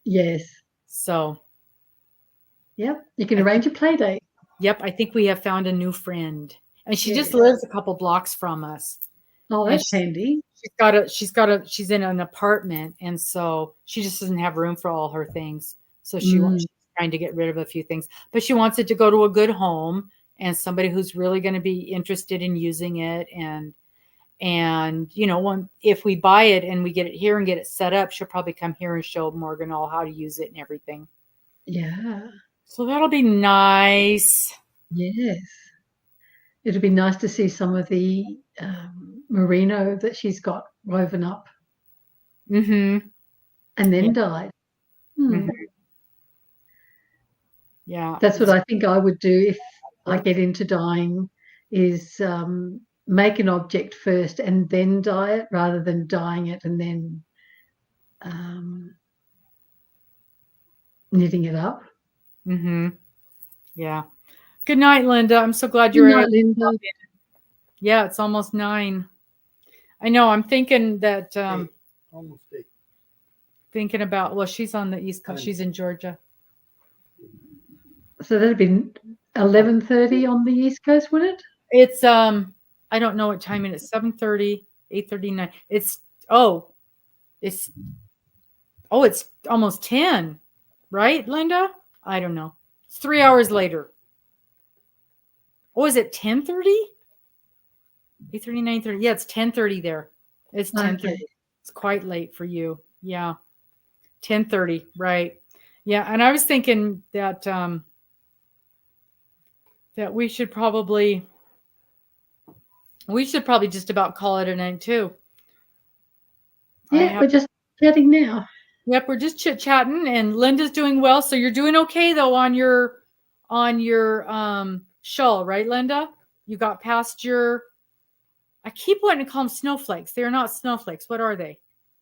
Yes. So. Yep. You can arrange a play date. Yep. I think we have found a new friend. And she just Yes. lives a couple blocks from us. Oh, that's handy. She's in an apartment. And so she just doesn't have room for all her things. So she's trying to get rid of a few things. But she wants it to go to a good home and somebody who's really going to be interested in using it. And if we buy it and we get it here and get it set up, she'll probably come here and show Morgan all how to use it and everything. Yeah. So that'll be nice. Yes. It'll be nice to see some of the merino that she's got woven up. Mm-hmm. And then dyed. Mm-hmm. Yeah. That's what I think I would do if I get into dyeing, is make an object first and then dye it, rather than dyeing it and then knitting it up. Mm-hmm. Yeah. Good night, Linda. I'm so glad you're here. Linda. Yeah, it's almost 9. I know. I'm thinking that almost 8. Thinking about, well, she's on the East Coast. She's in Georgia. So that'd be 11:30 on the East Coast, would it? It's I don't know what time it is. 7:30, 8:39. It's almost 10, right, Linda? I don't know. It's 3 hours later. Oh, is it 10:30? 8:30, 9:30. Yeah, it's 10:30 there. It's 10:30. Okay. It's quite late for you. Yeah. 10:30, right. Yeah, and I was thinking that that we should probably just about call it a night too. Yeah, we're just chatting now. Yep, we're just chit-chatting, and Linda's doing well. So you're doing okay though on your shawl, right, Linda? You got past your, I keep wanting to call them snowflakes. They're not snowflakes. What are they?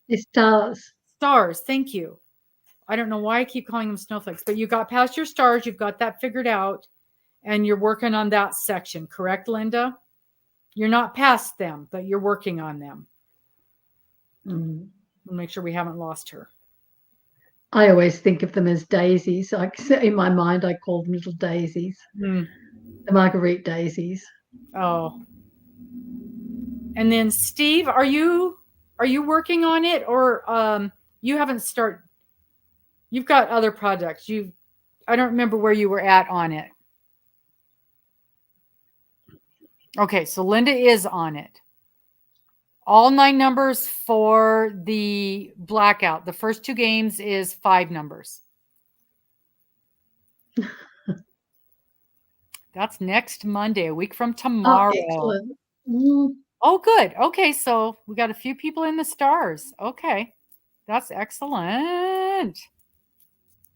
They're stars. Stars. Thank you. I don't know why I keep calling them snowflakes, but you got past your stars. You've got that figured out, and you're working on that section, correct, Linda? You're not past them, but you're working on them. We'll make sure we haven't lost her. I always think of them as daisies. In my mind, I call them little daisies. The Marguerite daisies. Oh. And then Steve, are you working on it, or you haven't started? You've got other projects. I don't remember where you were at on it. Okay, so Linda is on it. All 9 numbers for the blackout. The first 2 games is 5 numbers. That's next Monday, a week from tomorrow. Oh, excellent. Mm. Oh, good. Okay, so we got a few people in the stars. Okay, that's excellent.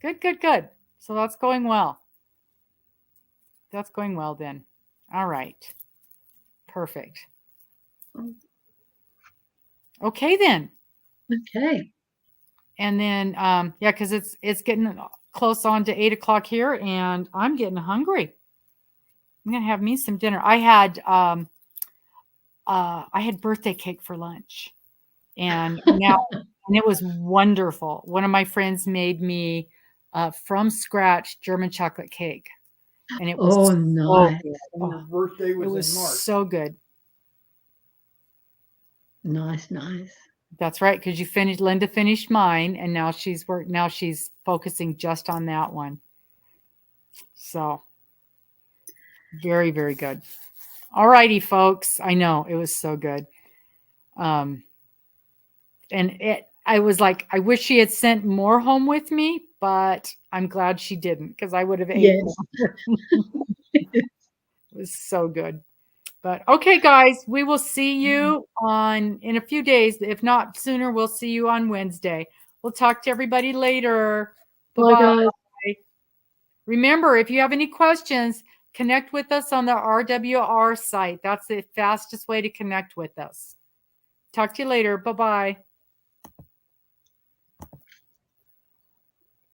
Good, good, good. So that's going well. That's going well then. All right. Perfect. Okay then. Okay. And then yeah, because it's getting close on to 8 o'clock here, and I'm getting hungry. I'm gonna have me some dinner. I had birthday cake for lunch, and now and it was wonderful. One of my friends made me from scratch German chocolate cake, and it was Oh, so nice. good. And your birthday It was was in March. so good. Nice, nice. That's right, because Linda finished mine, and now she's focusing just on that one. So very, very good. All righty, folks. I know it was so good. And I was like, I wish she had sent more home with me, but I'm glad she didn't, because I would have ate Yes. more. It was so good. But okay, guys, we will see you in a few days. If not sooner, we'll see you on Wednesday. We'll talk to everybody later. Bye, Bye-bye. guys. Remember, if you have any questions, connect with us on the RWR site. That's the fastest way to connect with us. Talk to you later. Bye-bye.